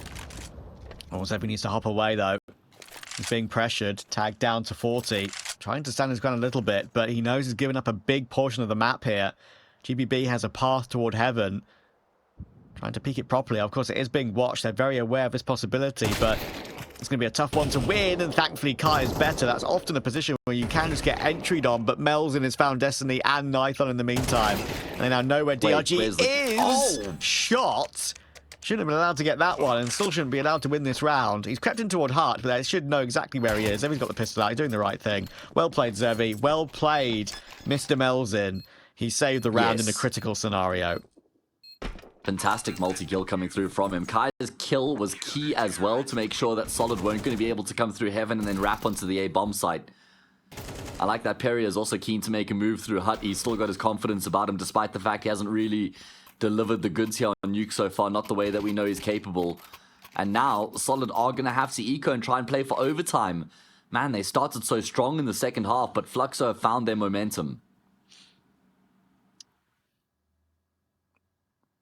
Almost everyone needs to hop away, though. He's being pressured, tagged down to 40. Trying to stand his ground a little bit, but he knows he's given up a big portion of the map here. GBB has a path toward heaven. Trying to peek it properly. Of course, it is being watched. They're very aware of this possibility, but it's going to be a tough one to win, and thankfully Kai is better. That's often a position where you can just get entried on, but Melzin has found Destiny and Nython in the meantime. And they now know where DRG is. Oh! Shot! Shouldn't have been allowed to get that one, and still shouldn't be allowed to win this round. He's crept in toward Hart, but they should know exactly where he is. Zevi's got the pistol out. He's doing the right thing. Well played, Zevi. Well played, Mr. Melzin. He saved the round in a critical scenario. Fantastic multi-kill coming through from him. Kai's kill was key as well to make sure that Solid weren't going to be able to come through heaven and then wrap onto the A bomb site. I like that Perry is also keen to make a move through Hut. He's still got his confidence about him, despite the fact he hasn't really delivered the goods here on Nuke so far, not the way that we know he's capable. And now, Solid are going to have to eco and try and play for overtime. Man, they started so strong in the second half, but Fluxo have found their momentum.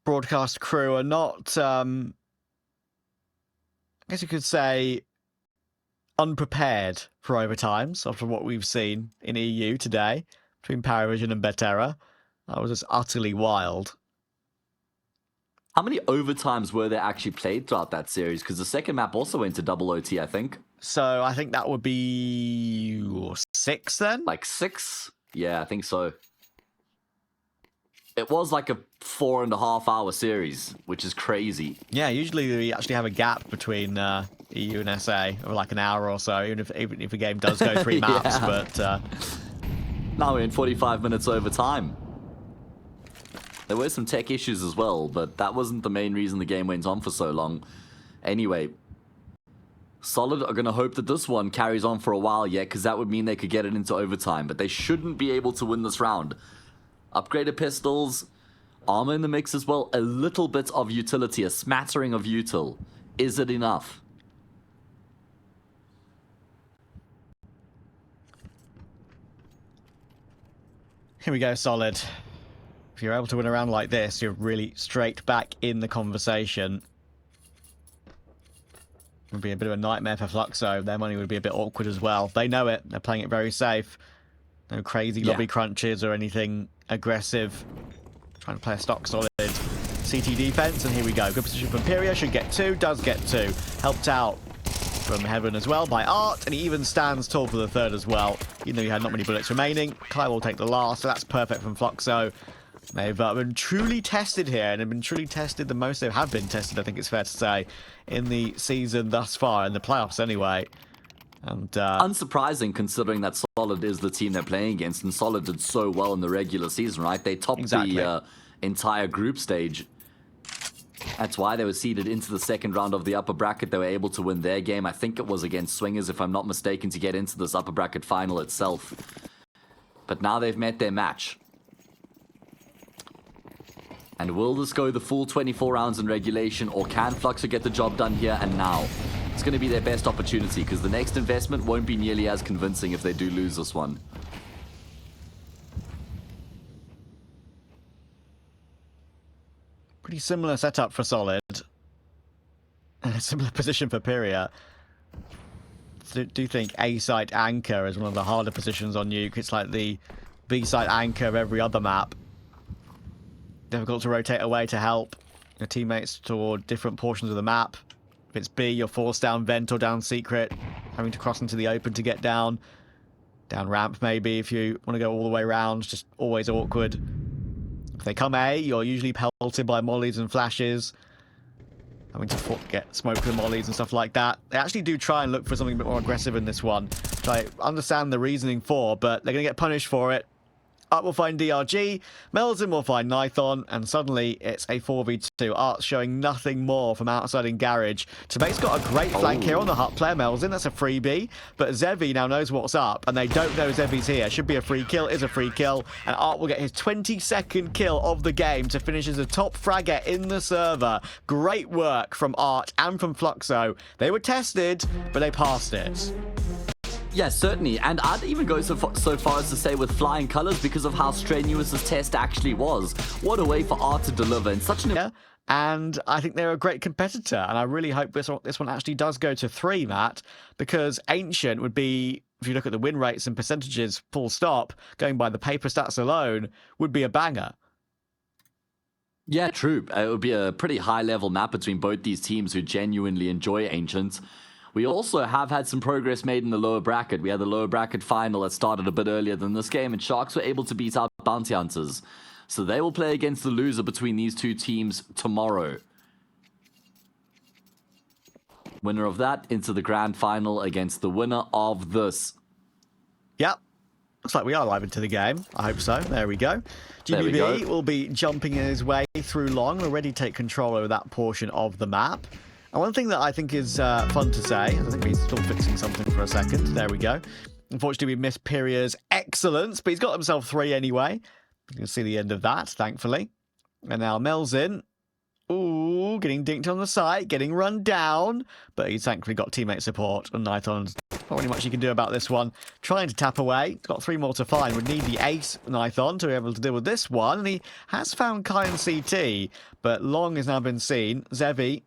Broadcast crew are not, I guess you could say, unprepared for overtimes after what we've seen in EU today between Paravision and Betera. That was just utterly wild. How many overtimes were there actually played throughout that series? Because the second map also went to double OT, I think. So I think that would be 6 then? Like 6? Yeah, I think so. It was like a 4.5-hour series, which is crazy. Yeah, usually we actually have a gap between EU and SA of like an hour or so, even if a game does go 3 maps. Yeah. But now we're in 45 minutes overtime. There were some tech issues as well, but that wasn't the main reason the game went on for so long. Anyway, Solid are going to hope that this one carries on for a while yet, because that would mean they could get it into overtime, but they shouldn't be able to win this round. Upgraded pistols, armor in the mix as well, a little bit of utility, a smattering of util. Is it enough? here we go, Solid. If you're able to win a round like this, you're really straight back in the conversation. It would be a bit of a nightmare for Fluxo. Their money would be a bit awkward as well. They know it. They're playing it very safe. No crazy lobby crunches or anything aggressive. Trying to play a stock solid CT defense, and here we go. Good position from Imperia. Should get 2. Does get 2. Helped out from Heaven as well by Art, and he even stands tall for the third as well, even though he had not many bullets remaining. Kai will take the last, so that's perfect from Fluxo. They've been truly tested here, and have been truly tested the most they have been tested, I think it's fair to say, in the season thus far, in the playoffs anyway. And unsurprising, considering that Solid is the team they're playing against, and Solid did so well in the regular season, right? They topped the entire group stage. That's why they were seeded into the second round of the upper bracket. They were able to win their game. I think it was against Swingers, if I'm not mistaken, to get into this upper bracket final itself. But now they've met their match. And will this go the full 24 rounds in regulation, or can Fluxo get the job done here and now? It's going to be their best opportunity, because the next investment won't be nearly as convincing if they do lose this one. pretty similar setup for Solid. And a similar position for Pyria. Do think A-site anchor is one of the harder positions on Nuke. It's like the B-site anchor of every other map. Difficult to rotate away to help your teammates toward different portions of the map. If it's B, you're forced down vent or down secret, having to cross into the open to get down. Down ramp maybe if you want to go all the way around, just always awkward. If they come A, you're usually pelted by mollies and flashes. Having to get smoke and mollies and stuff like that. They actually do try and look for something a bit more aggressive in this one, which I understand the reasoning for, but they're going to get punished for it. Art will find DRG, Melzin will find Nithon, and suddenly it's a 4v2. Art's showing nothing more from outside in Garage. Tabate's got a great flank here on the Hut player, Melzin, that's a freebie, but Zevi now knows what's up, and they don't know Zevi's here. Should be a free kill, is a free kill, and Art will get his 22nd kill of the game to finish as a top fragger in the server. Great work from Art and from Fluxo. They were tested, but they passed it. Yes, certainly, and I'd even go so far as to say with flying colors because of how strenuous this test actually was. What a way for Art to deliver in such an... Yeah, and I think they're a great competitor, and I really hope this one actually does go to 3, Matt, because Ancient would be, if you look at the win rates and percentages, full stop, going by the paper stats alone, would be a banger. Yeah, true. It would be a pretty high-level map between both these teams who genuinely enjoy Ancient. We also have had some progress made in the lower bracket. We had the lower bracket final that started a bit earlier than this game, and Sharks were able to beat out Bounty Hunters. So they will play against the loser between these two teams tomorrow. Winner of that into the grand final against the winner of this. Yep. Looks like we are live into the game. I hope so. There we go. There we GBB go. will be jumping his way through long. Already take control over that portion of the map. And one thing that I think is fun to say, I think he's still fixing something for a second. There we go. Unfortunately, we missed Piria's excellence, but he's got himself 3 anyway. You can see the end of that, thankfully. And now Mel's in. Ooh, getting dinked on the site, getting run down. But he's thankfully got teammate support, and Nithon's not really much you can do about this one. Trying to tap away. He's got 3 more to find. Would need the ace Nithon to be able to deal with this one. And he has found Kai and CT, but Long has now been seen. Zevi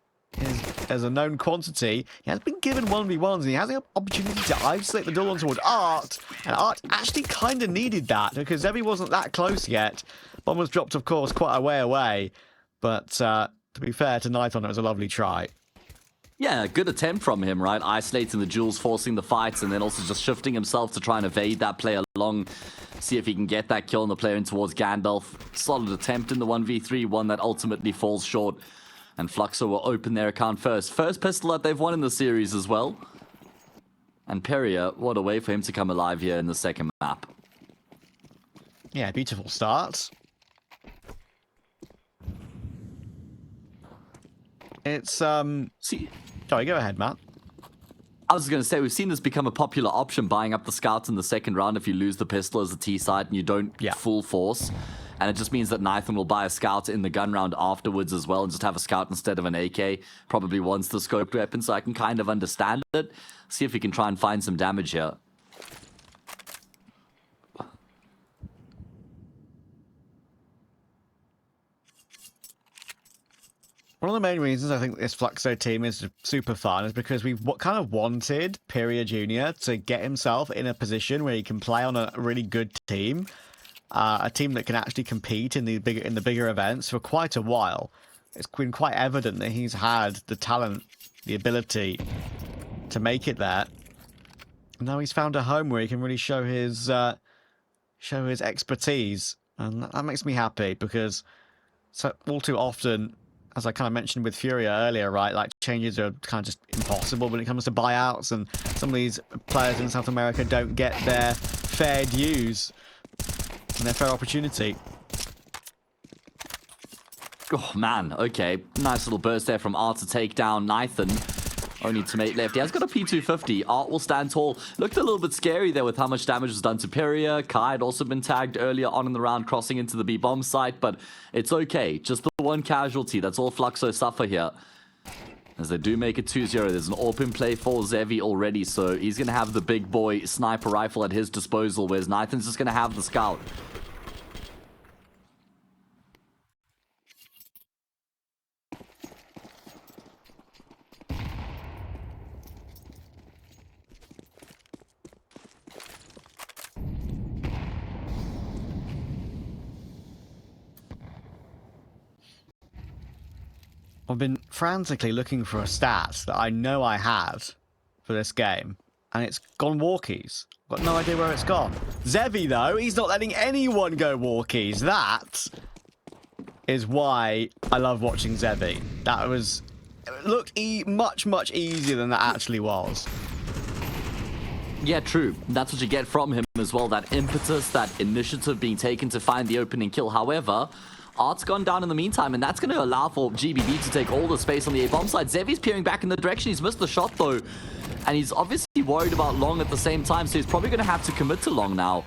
as a known quantity. He has been given 1v1s, and he has the opportunity to isolate the door toward Art. And Art actually kind of needed that, because Zevi wasn't that close yet. Bomb was dropped, of course, quite a way away. But to be fair to Nithon, it was a lovely try. Yeah, good attempt from him, right? Isolating the duels, forcing the fights, and then also just shifting himself to try and evade that player along. See if he can get that kill on the player in towards Gandalf. Solid attempt in the 1v3, one that ultimately falls short. And Fluxo will open their account first. First pistol that they've won in the series as well. And Peria, what a way for him to come alive here in the second map. Yeah, beautiful start. It's, See, sorry, go ahead, Matt. I was going to say, we've seen this become a popular option, buying up the scouts in the second round if you lose the pistol as a T side and you don't full force. And it just means that Nithon will buy a scout in the gun round afterwards as well and just have a scout instead of an AK. Probably wants the scoped weapon, so I can kind of understand it. See if he can try and find some damage here. One of the main reasons I think this Fluxo team is super fun is because we've kind of wanted Piria Jr. to get himself in a position where he can play on a really good team. A team that can actually compete in the bigger events for quite a while. It's been quite evident that he's had the talent, the ability to make it there. And now he's found a home where he can really show his expertise, and that makes me happy because all too often, as I kind of mentioned with Furia earlier, right, like changes are kind of just impossible when it comes to buyouts, and some of these players in South America don't get their fair dues and their fair opportunity. Oh, man. Okay. Nice little burst there from Art to take down Nithon. Only teammate left. He has got a P250. Art will stand tall. Looked a little bit scary there with how much damage was done to Peria. Kai had also been tagged earlier on in the round, crossing into the B-bomb site, but it's okay. Just the one casualty. That's all Fluxo suffer here. As they do make it 2-0, there's an open play for Zevi already, so he's going to have the big boy sniper rifle at his disposal, whereas Nithon's just going to have the scout. I've been frantically looking for a stat that I know I had for this game, and it's gone walkies. Got no idea where it's gone. Zevi, though, he's not letting anyone go walkies. That is why I love watching Zevi. That was... It looked much, much easier than that actually was. Yeah, true. That's what you get from him as well. That impetus, that initiative being taken to find the opening kill. However, Art's gone down in the meantime, and that's going to allow for GBB to take all the space on the A-bomb side. Zevi's peering back in the direction. He's missed the shot, though. And he's obviously worried about Long at the same time, so he's probably going to have to commit to Long now.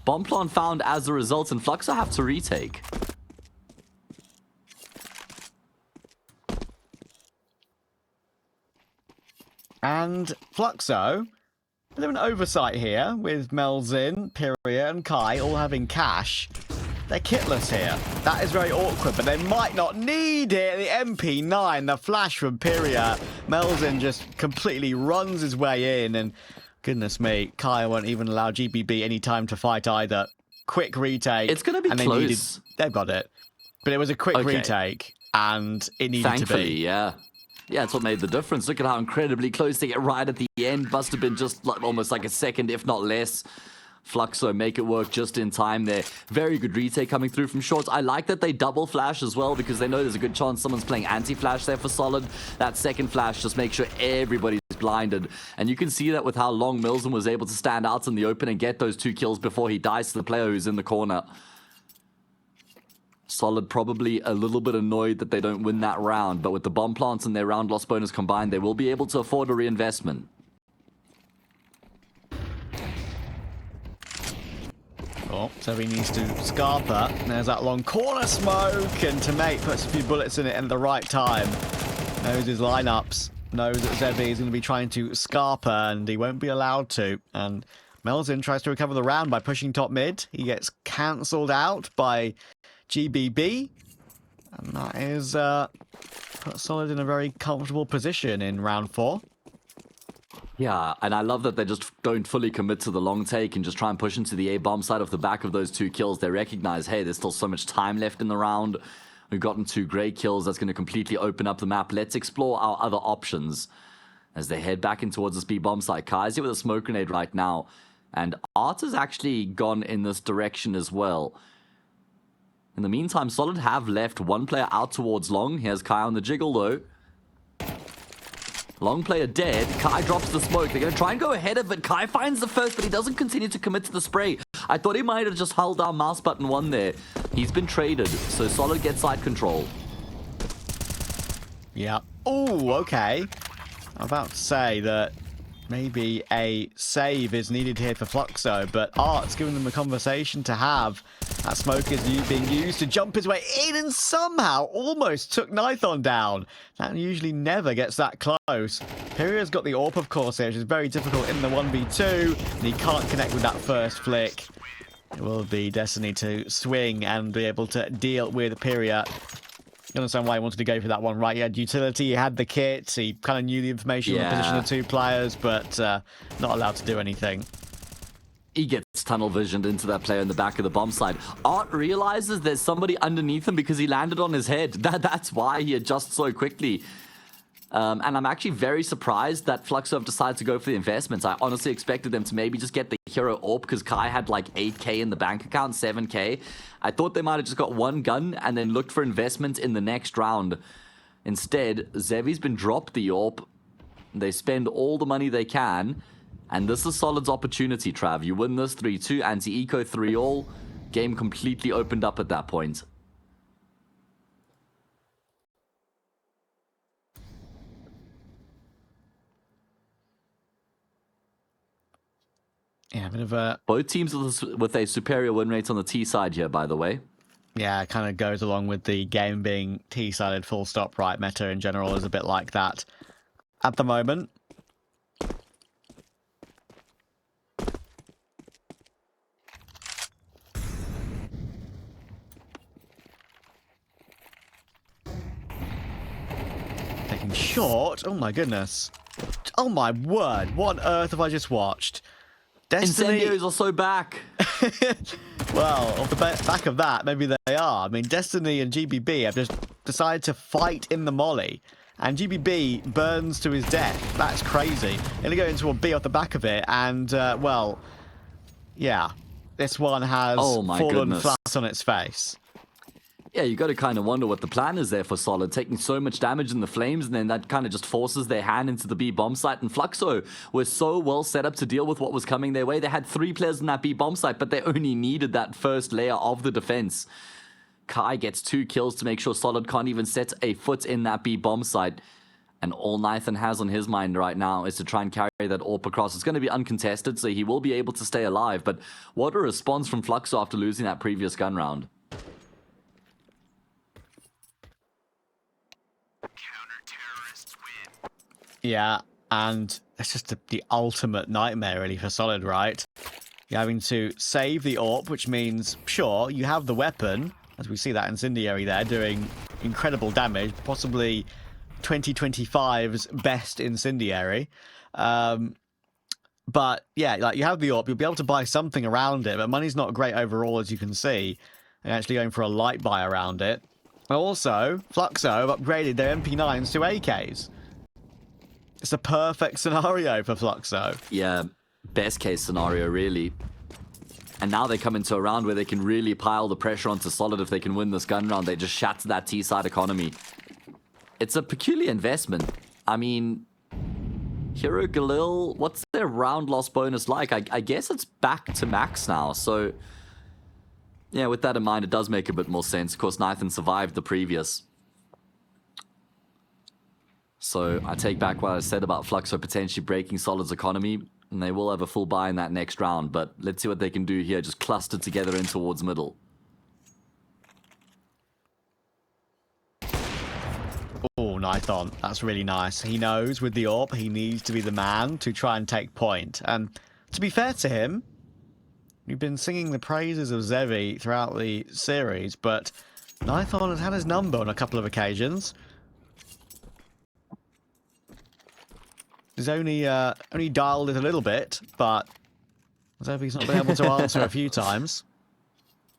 Bomb plant found as a result, and Fluxo have to retake. And Fluxo, a bit of an oversight here with Melzin, Piria, and Kai all having cash. They're kitless here. That is very awkward, but they might not need it. The MP9, the flash from Piria. Melzin just completely runs his way in, and goodness me, Kai won't even allow GBB any time to fight either. Quick retake. It's going to be close. They've got it. But it was a quick retake, and it needed to be. Thankfully, yeah. Yeah, that's what made the difference. Look at how incredibly close they get right at the end. Must have been just like almost like a second, if not less. Fluxo make it work just in time there. Very good retake coming through from shorts. I like that they double flash as well because they know there's a good chance someone's playing anti-flash there for Solid. That second flash just makes sure everybody's blinded. And you can see that with how long Milson was able to stand out in the open and get those 2 kills before he dies to the player who's in the corner. Solid probably a little bit annoyed that they don't win that round, but with the bomb plants and their round loss bonus combined, they will be able to afford a reinvestment. Oh, so he needs to Scarper. There's that long corner smoke, and Tomate puts a few bullets in it at the right time. Knows his lineups, knows that Zevi is going to be trying to Scarper, and he won't be allowed to. And Melzin tries to recover the round by pushing top mid. He gets cancelled out by GBB, and that is put Solid in a very comfortable position in round 4. Yeah, and I love that they just don't fully commit to the long take and just try and push into the A-bomb side off the back of those 2 kills. They recognize, hey, there's still so much time left in the round. We've gotten 2 great kills. That's going to completely open up the map. Let's explore our other options as they head back in towards this B-bomb site. Kai's here with a smoke grenade right now, and Art has actually gone in this direction as well. In the meantime, Solid have left 1 player out towards long. Here's Kai on the jiggle, though. Long player dead. Kai drops the smoke. They're going to try and go ahead of it. Kai finds the first, but he doesn't continue to commit to the spray. I thought he might have just held down mouse button 1 there. He's been traded, so Solid gets side control. Yeah. Oh, okay. I'm about to say that maybe a save is needed here for Fluxo, but Art's giving them a conversation to have. That smoke is being used to jump his way in and somehow almost took Nithon down. That usually never gets that close. Pyrrhia's got the AWP, of course, here, which is very difficult in the 1v2, and he can't connect with that first flick. It will be Destiny to swing and be able to deal with Pyrrhia. You understand why he wanted to go for that one, right? He had utility, he had the kit, he kind of knew the information on the position of 2 players, but not allowed to do anything. He gets tunnel visioned into that player in the back of the bomb side. Art realizes there's somebody underneath him because he landed on his head. That's why he adjusts so quickly. And I'm actually very surprised that Fluxo have decided to go for the investments. I honestly expected them to maybe just get the hero AWP because Kai had like 8k in the bank account, 7k. I thought they might have just got 1 gun and then looked for investment in the next round. Instead, Zevi's been dropped the AWP. They spend all the money they can. And this is Solid's opportunity, Trav. You win this 3-2, anti-eco 3-all. Game completely opened up at that point. Yeah, a bit of a... Both teams with a superior win rate on the T side here, by the way. Yeah, it kind of goes along with the game being T-sided full stop, right? Meta in general is a bit like that at the moment. Taking short. Oh my goodness. Oh my word. What on earth have I just watched? Destiny... Incendios are so back. Well, off the back of that, maybe they are. I mean, Destiny and GBB have just decided to fight in the molly. And GBB burns to his death. That's crazy. Gonna go into a B off the back of it. And, well, yeah. This one has fallen flat on its face. Yeah, you got to kind of wonder what the plan is there for Solid, taking so much damage in the flames, and then that kind of just forces their hand into the B bomb site. And Fluxo was so well set up to deal with what was coming their way. They had 3 players in that B bomb site, but they only needed that first layer of the defense. Kai gets 2 kills to make sure Solid can't even set a foot in that B bomb site. And all Nathan has on his mind right now is to try and carry that AWP across. It's going to be uncontested, so he will be able to stay alive. But what a response from Fluxo after losing that previous gun round. Yeah, and it's just the ultimate nightmare, really, for Solid, right? You're having to save the AWP, which means, sure, you have the weapon, as we see that incendiary there, doing incredible damage, possibly 2025's best incendiary. But, yeah, like, you have the AWP, you'll be able to buy something around it, but money's not great overall, as you can see. They're actually going for a light buy around it. And also, Fluxo have upgraded their MP9s to AKs. It's a perfect scenario for Fluxo. Yeah, best case scenario, really. And now they come into a round where they can really pile the pressure onto Solid. If they can win this gun round, they just shatter that T-side economy. It's a peculiar investment. I mean, Hero Galil, what's their round loss bonus like? I guess it's back to max now. So, yeah, with that in mind, it does make a bit more sense. Of course, Nathan survived the previous. So I take back what I said about Fluxo potentially breaking Solid's economy. And they will have a full buy in that next round. But let's see what they can do here. Just clustered together in towards middle. Oh, Nithon. That's really nice. He knows with the AWP, he needs to be the man to try and take point. And to be fair to him, we've been singing the praises of Zevi throughout the series, but Nithon has had his number on a couple of occasions. He's only dialed it a little bit, but Zevi's not been able to answer a few times.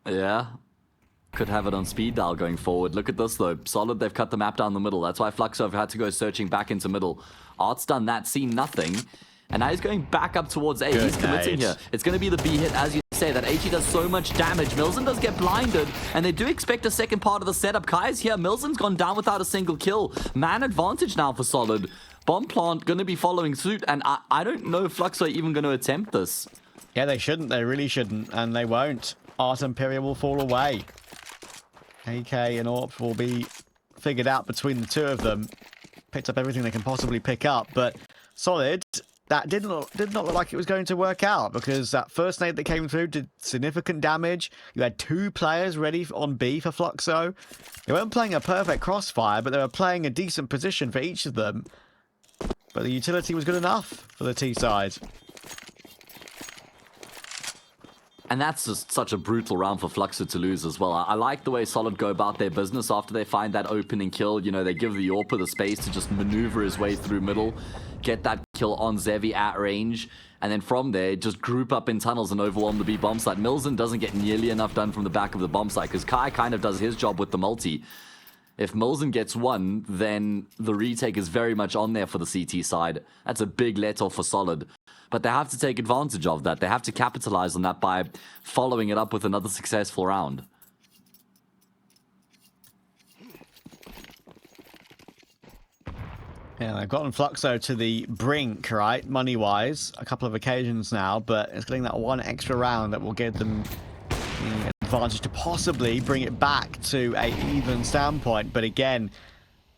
Yeah. Could have it on speed dial going forward. Look at this though. Solid, they've cut the map down the middle. That's why Fluxo have had to go searching back into middle. Art's done that, seen nothing. And now he's going back up towards A. He's committing here. It's going to be the B hit, as you say. That HE does so much damage. Milzen does get blinded, and they do expect a second part of the setup. Kai's here. Milzen's gone down without a single kill. Man advantage now for Solid. Bomb plant going to be following suit, and I don't know if Fluxo are even going to attempt this. Yeah, they shouldn't. They really shouldn't, and they won't. Art Imperial will fall away. AK and AWP will be figured out between the two of them. Picked up everything they can possibly pick up, but Solid, that did not look like it was going to work out, because that first nade that came through did significant damage. You had two players ready on B for Fluxo. They weren't playing a perfect crossfire, but they were playing a decent position for each of them. But the utility was good enough for the T side. And that's just such a brutal round for Fluxo to lose as well. I like the way Solid go about their business after they find that opening kill. You know, they give the AWPer the space to just maneuver his way through middle, get that kill on Zevi at range, and then from there, just group up in tunnels and overwhelm the B bomb site. Milzen doesn't get nearly enough done from the back of the bomb site, because Kai kind of does his job with the multi. If Milzen gets one, then the retake is very much on there for the CT side. That's a big let-off for Solid. But they have to take advantage of that. They have to capitalize on that by following it up with another successful round. Yeah, they've gotten Fluxo to the brink, right, money-wise, a couple of occasions now, but it's getting that one extra round that will give them the advantage to possibly bring it back to a even standpoint. But again,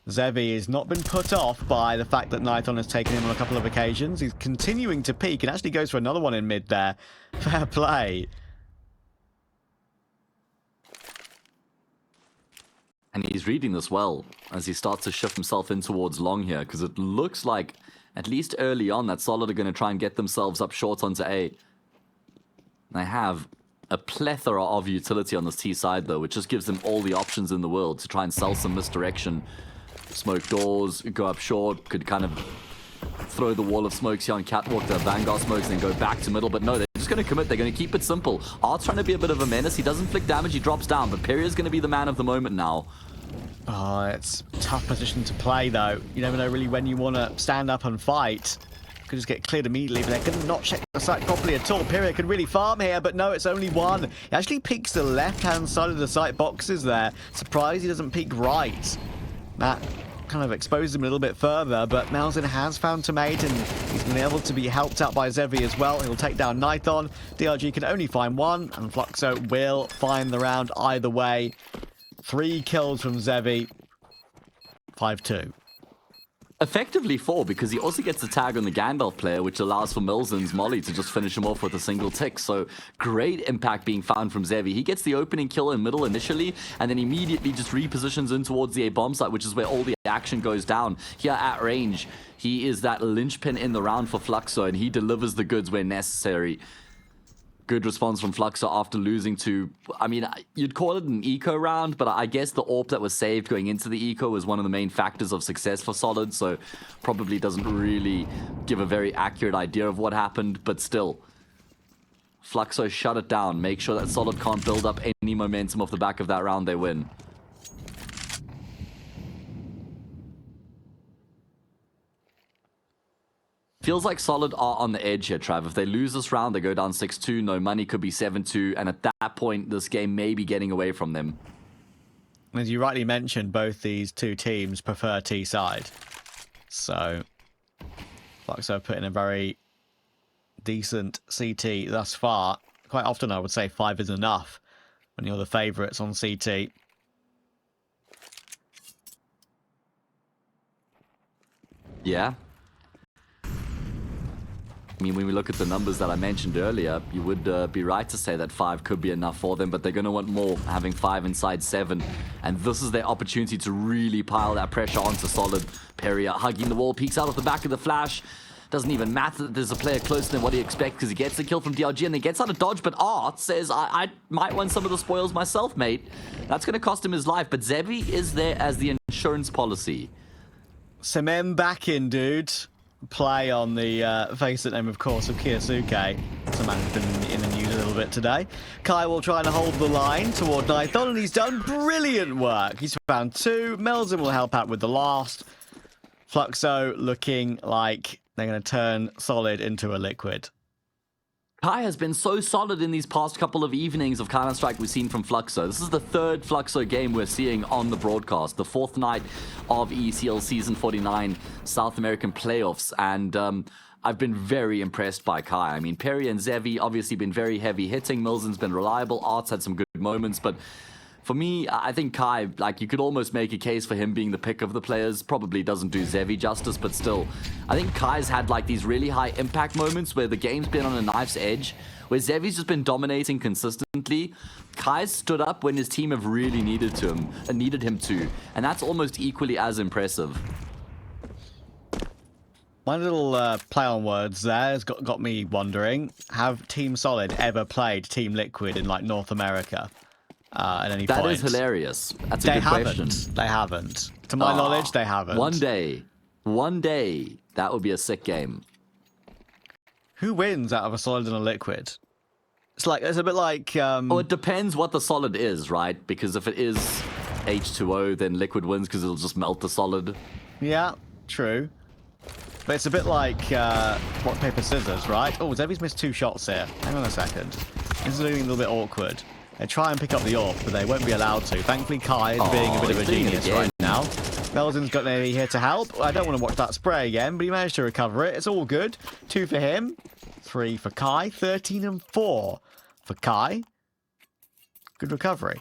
Zevi has not been put off by the fact that Nithon has taken him on a couple of occasions. He's continuing to peak and actually goes for another one in mid there. Fair play. And he's reading this well as he starts to shift himself in towards long here, because it looks like, at least early on, that Solid are going to try and get themselves up short onto A. They have a plethora of utility on this T side, though, which just gives them all the options in the world to try and sell some misdirection. Smoke doors, go up short, could kind of throw the wall of smokes here on Catwalk, the Vanguard smokes, and then go back to middle. But no, they're just going to commit. They're going to keep it simple. Art's trying to be a bit of a menace. He doesn't flick damage. He drops down. But Perier's going to be the man of the moment now. Oh, it's a tough position to play, though. You never know really when you want to stand up and fight. Could just get cleared immediately, but they could not check the site properly at all. Period could really farm here, but no, it's only one. He actually peeks the left-hand side of the site boxes there. Surprised he doesn't peek right. That kind of exposes him a little bit further, but Malzin has found Tomate, and he's been able to be helped out by Zevi as well. He'll take down Nithon. DRG can only find one, and Fluxo will find the round either way. 3 kills from Zevi. 5-2. Effectively 4, because he also gets the tag on the Gandalf player, which allows for Milzen's molly to just finish him off with a single tick. So great impact being found from Zevi. He gets the opening kill in middle initially, and then immediately just repositions in towards the A bomb site, which is where all the action goes down. Here at range, he is that linchpin in the round for Fluxo, and he delivers the goods where necessary. Good response from Fluxo after losing to, I mean, you'd call it an eco round, but I guess the AWP that was saved going into the eco was one of the main factors of success for Solid, so probably doesn't really give a very accurate idea of what happened, but still. Fluxo shut it down, make sure that Solid can't build up any momentum off the back of that round, they win. Feels like Solid are on the edge here, Trav. If they lose this round, they go down 6-2. No money, could be 7-2. And at that point, this game may be getting away from them. As you rightly mentioned, both these two teams prefer T-side. So, Fluxo put in a very decent CT thus far. Quite often, I would say 5 is enough when you're the favourites on CT. Yeah. I mean, when we look at the numbers that I mentioned earlier, you would be right to say that 5 could be enough for them, but they're going to want more, having 5 inside 7. And this is their opportunity to really pile that pressure onto Solid. Perry hugging the wall, peeks out of the back of the flash. Doesn't even matter that there's a player closer than what he expects because he gets the kill from DRG and then gets out of dodge. But Art says, I might want some of the spoils myself, mate. That's going to cost him his life. But Zebi is there as the insurance policy. Semen back in, dude. Play on the face-it name, of course, of Kiyosuke. Some man's been in the news a little bit today. Kai will try and hold the line toward Nython, and he's done brilliant work. He's found 2. Melzen will help out with the last. Fluxo looking like they're going to turn Solid into a liquid. Kai has been so solid in these past couple of evenings of Counter-Strike we've seen from Fluxo. This is the 3rd Fluxo game we're seeing on the broadcast. The 4th night of ESL Season 49 South American Playoffs. And I've been very impressed by Kai. I mean, Perry and Zevi obviously been very heavy hitting. Milzen's been reliable. Art's had some good moments. But for me, I think Kai, like, you could almost make a case for him being the pick of the players. Probably doesn't do Zevi justice, but still. I think Kai's had, like, these really high impact moments where the game's been on a knife's edge, where Zevi's just been dominating consistently. Kai's stood up when his team have really needed him to, and that's almost equally as impressive. My little play on words there has got me wondering, have Team Solid ever played Team Liquid in, like, North America? At any point. That is hilarious. That's a good question. They haven't. To my knowledge, they haven't. One day, that would be a sick game. Who wins out of a Solid and a Liquid? It's a bit like... Oh, it depends what the Solid is, right? Because if it is H2O, then Liquid wins because it'll just melt the Solid. Yeah, true. But it's a bit like rock, paper, scissors, right? Oh, Zevi's missed 2 shots here. Hang on a second. This is looking a little bit awkward. They try and pick up the AWP, but they won't be allowed to. Thankfully, Kai is being a bit of a genius right now. Melzen's got Navy here to help. I don't want to watch that spray again, but he managed to recover it. It's all good. 2 for him. 3 for Kai. 13 and 4 for Kai. Good recovery.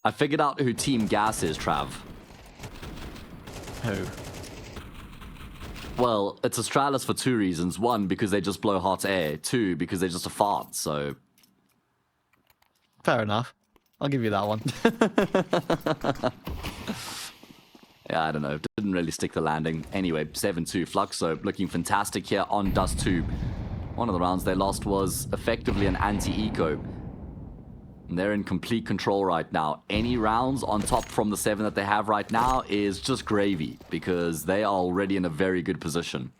I figured out who Team Gas is, Trav. Who? Well, it's Astralis for 2 reasons. 1, because they just blow hot air. 2, because they're just a fart, so... Fair enough. I'll give you that one. Yeah, I don't know. Didn't really stick the landing. Anyway, 7-2. Fluxo looking fantastic here on Dust2. One of the rounds they lost was effectively an anti-eco. And they're in complete control right now. Any rounds on top from the 7 that they have right now is just gravy, because they are already in a very good position.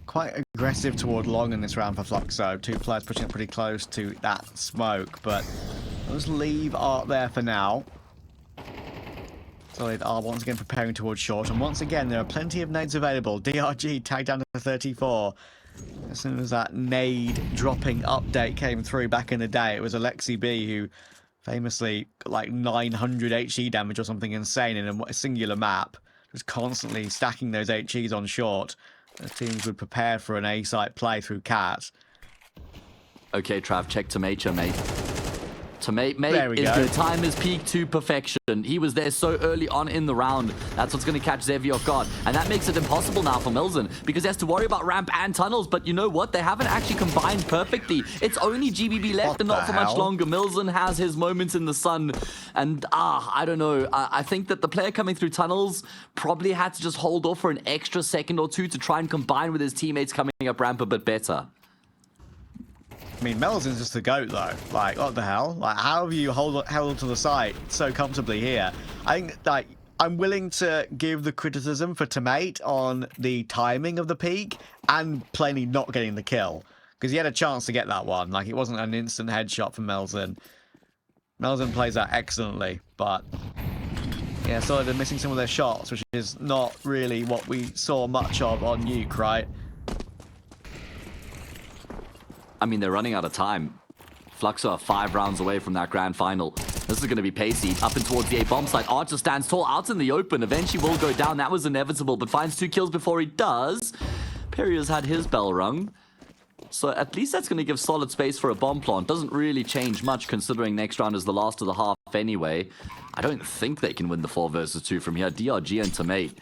Quite aggressive toward long in this round for Fluxo. 2 players pushing it pretty close to that smoke, but let's leave Art there for now. Solid are once again preparing towards short, and once again there are plenty of nades available. DRG tagged down to 34. As soon as that nade dropping update came through back in the day, it was Alexi B who famously got like 900 HE damage or something insane in a singular map, just constantly stacking those HEs on short. As teams would prepare for an A-site play through Cat. Okay, Trav, check Tomato, mate. Tomato, mate, There we is go. going to time his peak to perfection. He was there so early on in the round. That's what's going to catch Zevi off guard. And that makes it impossible now for Milzen, because he has to worry about ramp and tunnels. But you know what? They haven't actually combined perfectly. It's only GBB left, What and not the for much hell? longer. Milzen has his moments in the sun. And, I don't know. I think that the player coming through tunnels probably had to just hold off for an extra second or 2 to try and combine with his teammates coming up ramp a bit better. I mean, Melzen's just the GOAT, though. Like, what the hell? Like, how have you held to the side so comfortably here? I think, like, I'm willing to give the criticism for Tomate on the timing of the peak and plainly not getting the kill. Because he had a chance to get that one. Like, it wasn't an instant headshot from Melzen. Melzen plays that excellently, but yeah, Solid are missing some of their shots, which is not really what we saw much of on Nuke, right? I mean, they're running out of time. Fluxo are 5 rounds away from that grand final. This is going to be pacey. Up and towards the A bomb site. Archer stands tall, out in the open. Eventually will go down. That was inevitable, but finds 2 kills before he does. Perio's had his bell rung. So at least that's going to give Solid space for a bomb plant. Doesn't really change much considering next round is the last of the half anyway. I don't think they can win the 4 versus 2 from here. DRG and Tomate.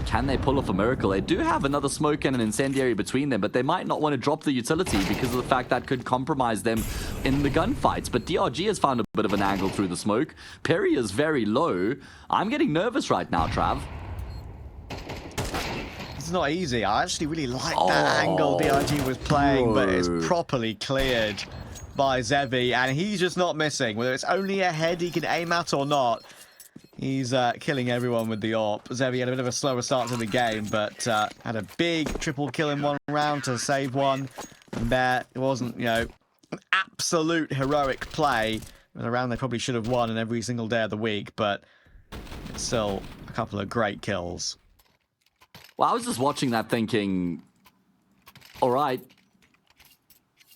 Can they pull off a miracle? They do have another smoke and an incendiary between them, but they might not want to drop the utility because of the fact that could compromise them in the gunfights. But DRG has found a bit of an angle through the smoke. Perry is very low. I'm getting nervous right now, Trav. It's not easy. I actually really like that angle DRG was playing, but it's properly cleared by Zevi, and he's just not missing. Whether it's only a head he can aim at or not, he's killing everyone with the AWP. Zevi had a bit of a slower start to the game, but had a big triple kill in one round to save one. And there, it wasn't, you know, an absolute heroic play. In a round they probably should have won in every single day of the week, but it's still a couple of great kills. Well, I was just watching that thinking, all right,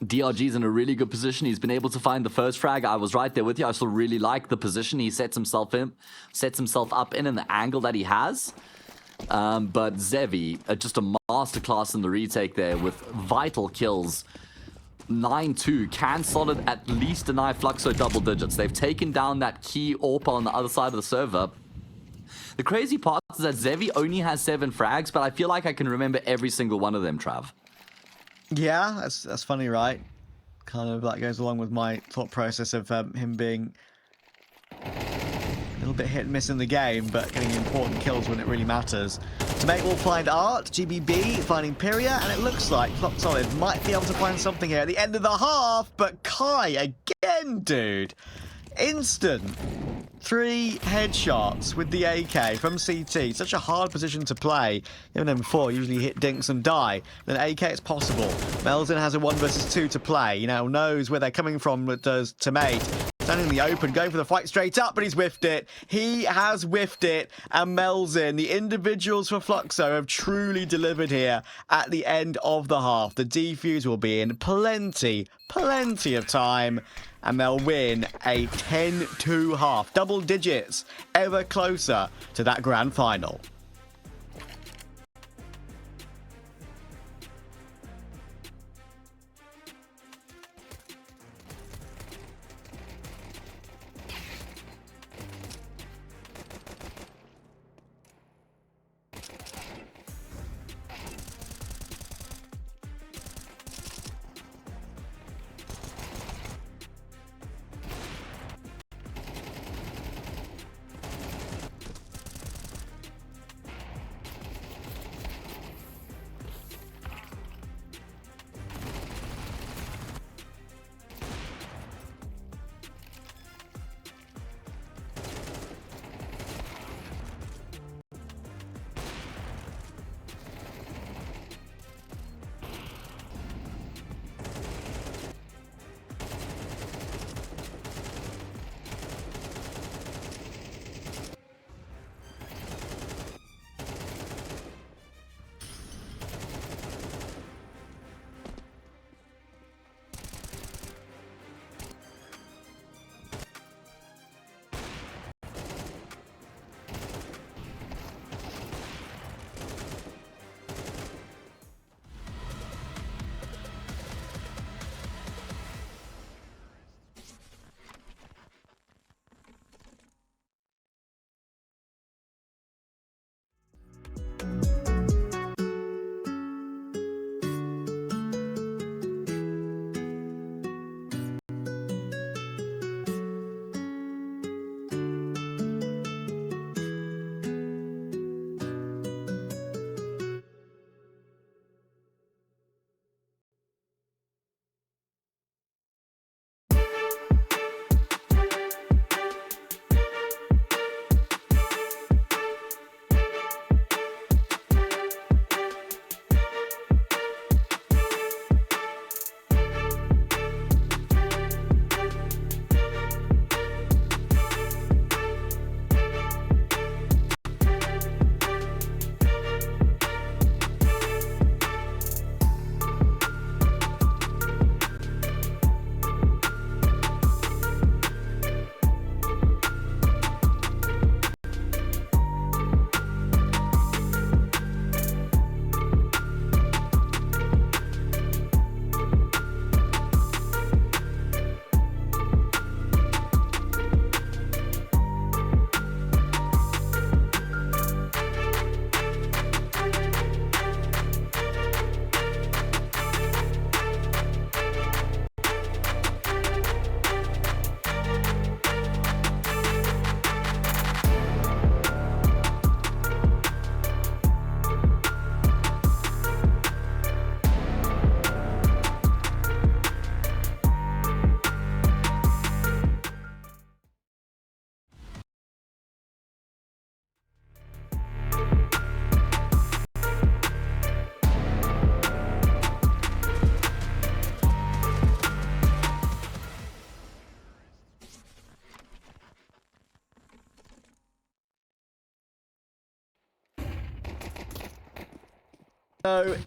DRG's in a really good position. He's been able to find the first frag. I was right there with you. I still really like the position he sets himself up in and the angle that he has. But Zevi, just a masterclass in the retake there with vital kills. 9-2. Can Solid at least deny Fluxo double digits? They've taken down that key AWP on the other side of the server. The crazy part is that Zevi only has 7 frags, but I feel like I can remember every single one of them, Trav. Yeah, that's funny, right? Kind of that goes along with my thought process of him being a little bit hit and miss in the game, but getting important kills when it really matters. Tomate will find Art, GBB finding Pyria, and it looks like Flop Solid might be able to find something here at the end of the half, but Kai again, dude. Instant 3 headshots with the AK from CT. Such a hard position to play. Even M4 usually hit dinks and die. Then AK it's possible. Melzen has a 1 versus 2 to play. You know, knows where they're coming from, but does Tomate. Standing in the open, going for the fight straight up, but he's whiffed it. He has whiffed it, and Melzen, the individuals for Fluxo, have truly delivered here at the end of the half. The defuse will be in plenty of time, and they'll win a 10-2 half. Double digits, ever closer to that grand final.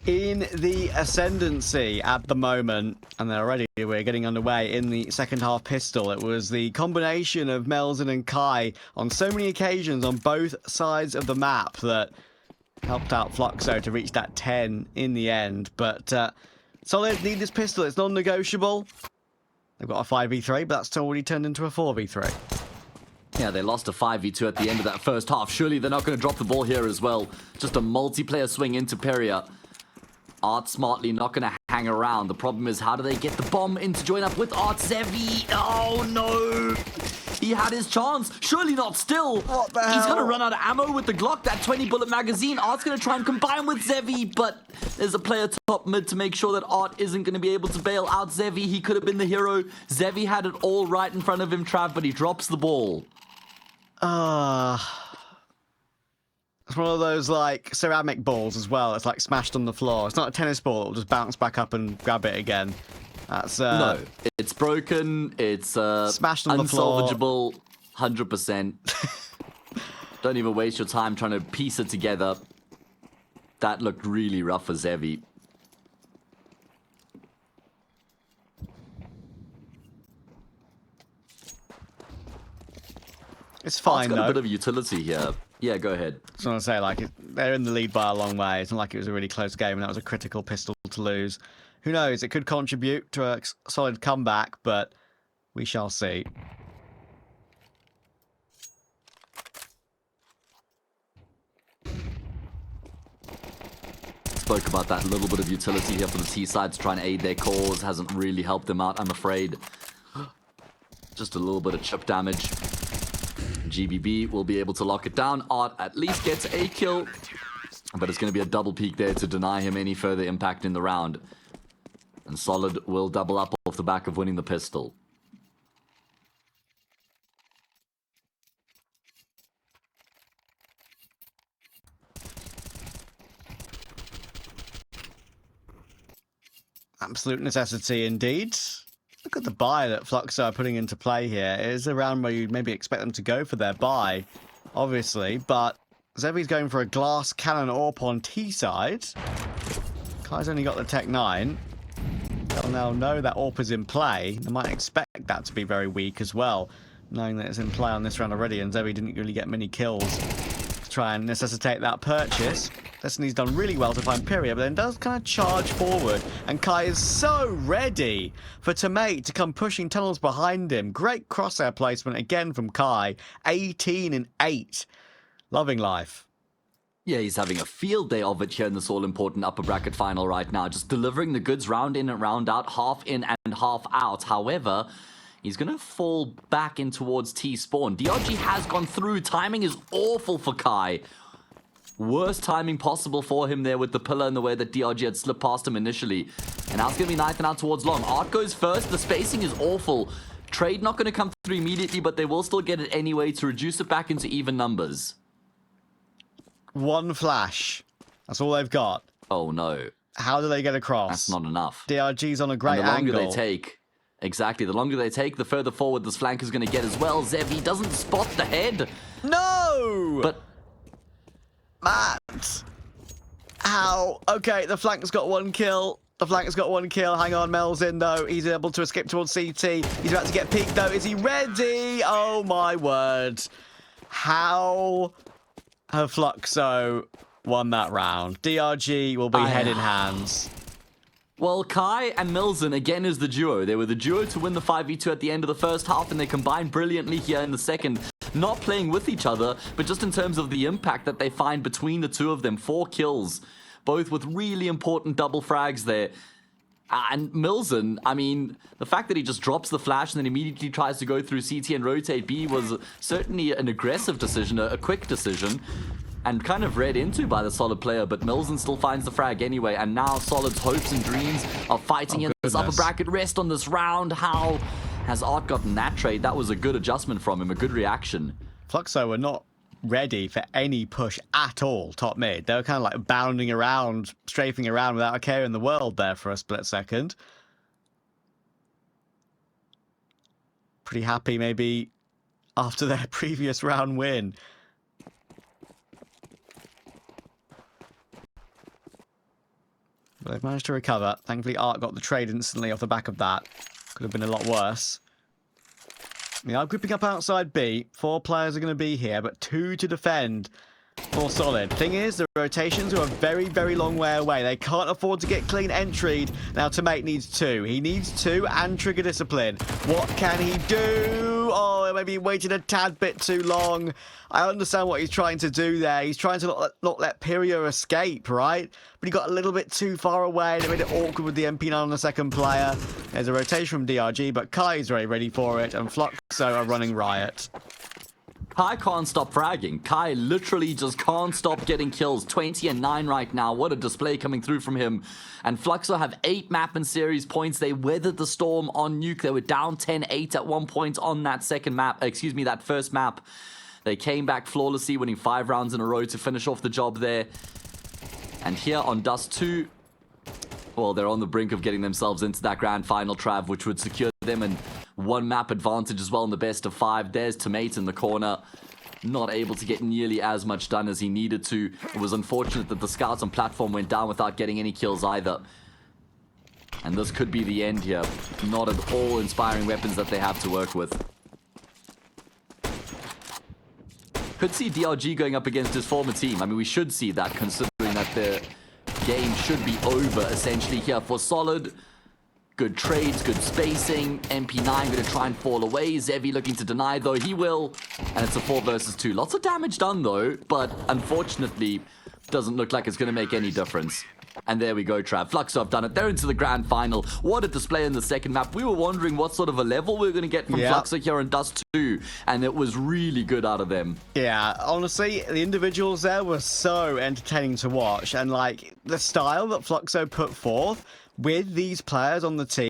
in the ascendancy at the moment, and then already we're getting underway in the second half pistol. It was the combination of Melzen and Kai on so many occasions on both sides of the map that helped out Fluxo to reach that 10 in the end. But Solid need this pistol. It's non-negotiable. They've got a 5v3, but that's already turned into a 4v3. Yeah, they lost a 5v2 at the end of that first half. Surely they're not going to drop the ball here as well. Just a multiplayer swing into Peria. Art smartly not going to hang around. The problem is, how do they get the bomb in to join up with Art? Zevi? Oh, no. He had his chance. Surely not still. What the hell? He's going to run out of ammo with the Glock, that 20-bullet magazine. Art's going to try and combine with Zevi, but there's a player top mid to make sure that Art isn't going to be able to bail out Zevi. He could have been the hero. Zevi had it all right in front of him, Trav, but he drops the ball. It's one of those, like, ceramic balls as well. It's, like, smashed on the floor. It's not a tennis ball. It'll just bounce back up and grab it again. That's, No, it's broken. It's smashed on the floor. Unsalvageable, 100%. Don't even waste your time trying to piece it together. That looked really rough for Zevi. It's fine, It's got though. a bit of utility here. Yeah, go ahead. I just want to say, like, they're in the lead by a long way. It's not like it was a really close game, and that was a critical pistol to lose. Who knows? It could contribute to a solid comeback, but we shall see. Spoke about that little bit of utility here for the T-side to try and aid their cause. Hasn't really helped them out, I'm afraid. Just a little bit of chip damage. GBB will be able to lock it down. Art at least gets a kill, but it's going to be a double peek there to deny him any further impact in the round. And Solid will double up off the back of winning the pistol. Absolute necessity indeed. Look at the buy that Fluxo are putting into play here. It is a round where you'd maybe expect them to go for their buy, obviously, but Zevi's going for a glass cannon AWP on T side. Kai's only got the Tech 9. They'll now know that AWP is in play. They might expect that to be very weak as well, knowing that it's in play on this round already, and Zevi didn't really get many kills to try and necessitate that purchase. Destiny's done really well to find Pyria, but then does kind of charge forward. And Kai is so ready for Tomate to come pushing tunnels behind him. Great crosshair placement again from Kai. 18 and 8. Loving life. Yeah, he's having a field day of it here in this all-important upper bracket final right now. Just delivering the goods round in and round out, half in and half out. However, he's going to fall back in towards T-spawn. DRG has gone through. Timing is awful for Kai. Worst timing possible for him there with the pillar and the way that DRG had slipped past him initially. And now it's going to be ninth and out towards long. Art goes first. The spacing is awful. Trade not going to come through immediately, but they will still get it anyway to reduce it back into even numbers. One flash. That's all they've got. Oh, no. How do they get across? That's not enough. DRG's on a great and the longer angle. they take, exactly, the longer they take, the further forward this flank is going to get as well. Zevi doesn't spot the head. No! But Matt! How? Okay, the flank's got one kill. The flank's got one kill. Hang on, Mel's in, though. He's able to escape towards CT. He's about to get peeked, though. Is he ready? Oh, my word. How have Fluxo won that round? DRG will be head in hands. Well, Kai and Milzen again is the duo. They were the duo to win the 5v2 at the end of the first half, and they combined brilliantly here in the second. Not playing with each other, but just in terms of the impact that they find between the two of them. 4 kills, both with really important double frags there. And Milzen, I mean, the fact that he just drops the flash and then immediately tries to go through CT and rotate B was certainly an aggressive decision, a quick decision, and kind of read into by the Solid player, but Milzen still finds the frag anyway, and now Solid's hopes and dreams are fighting in this upper bracket rest on this round. How has Art gotten that trade? That was a good adjustment from him, a good reaction. Fluxo were not ready for any push at all, top mid. They were kind of like bounding around, strafing around without a care in the world there for a split second. Pretty happy maybe after their previous round win. But they've managed to recover. Thankfully, Art got the trade instantly off the back of that. Could have been a lot worse. We are grouping up outside B. 4 players are going to be here, but 2 to defend. More solid. Thing is, the rotations are a very, very long way away. They can't afford to get clean entried. Now, Tomate needs 2. He needs 2 and trigger discipline. What can he do? Oh, maybe he waited a tad bit too long. I understand what he's trying to do there. He's trying to not let Pyria escape, right? But he got a little bit too far away. It made it awkward with the MP9 on the second player. There's a rotation from DRG, but Kai's very ready for it, and Fluxo are running riot. Kai can't stop fragging. Kai literally just can't stop getting kills. 20 and 9 right now. What a display coming through from him. And Fluxo have 8 map and series points. They weathered the storm on Nuke. They were down 10-8 at one point on that that first map. They came back flawlessly, winning 5 rounds in a row to finish off the job there. And here on Dust2, well, they're on the brink of getting themselves into that grand final, Trav, which would secure them and 1 map advantage as well in the best of 5. There's Tomate in the corner. Not able to get nearly as much done as he needed to. It was unfortunate that the scouts on platform went down without getting any kills either. And this could be the end here. Not at all inspiring weapons that they have to work with. Could see DRG going up against his former team. I mean, we should see that considering that the game should be over essentially here for Solid. Good trades, good spacing. MP9 going to try and fall away. Zevi looking to deny, though he will. And it's a 4 versus 2. Lots of damage done, though. But unfortunately, doesn't look like it's going to make any difference. And there we go, Trav. Fluxo have done it. They're into the grand final. What a display in the second map. We were wondering what sort of a level we were going to get from Fluxo here in Dust2. And it was really good out of them. Yeah, honestly, the individuals there were so entertaining to watch. And, like, the style that Fluxo put forth with these players on the team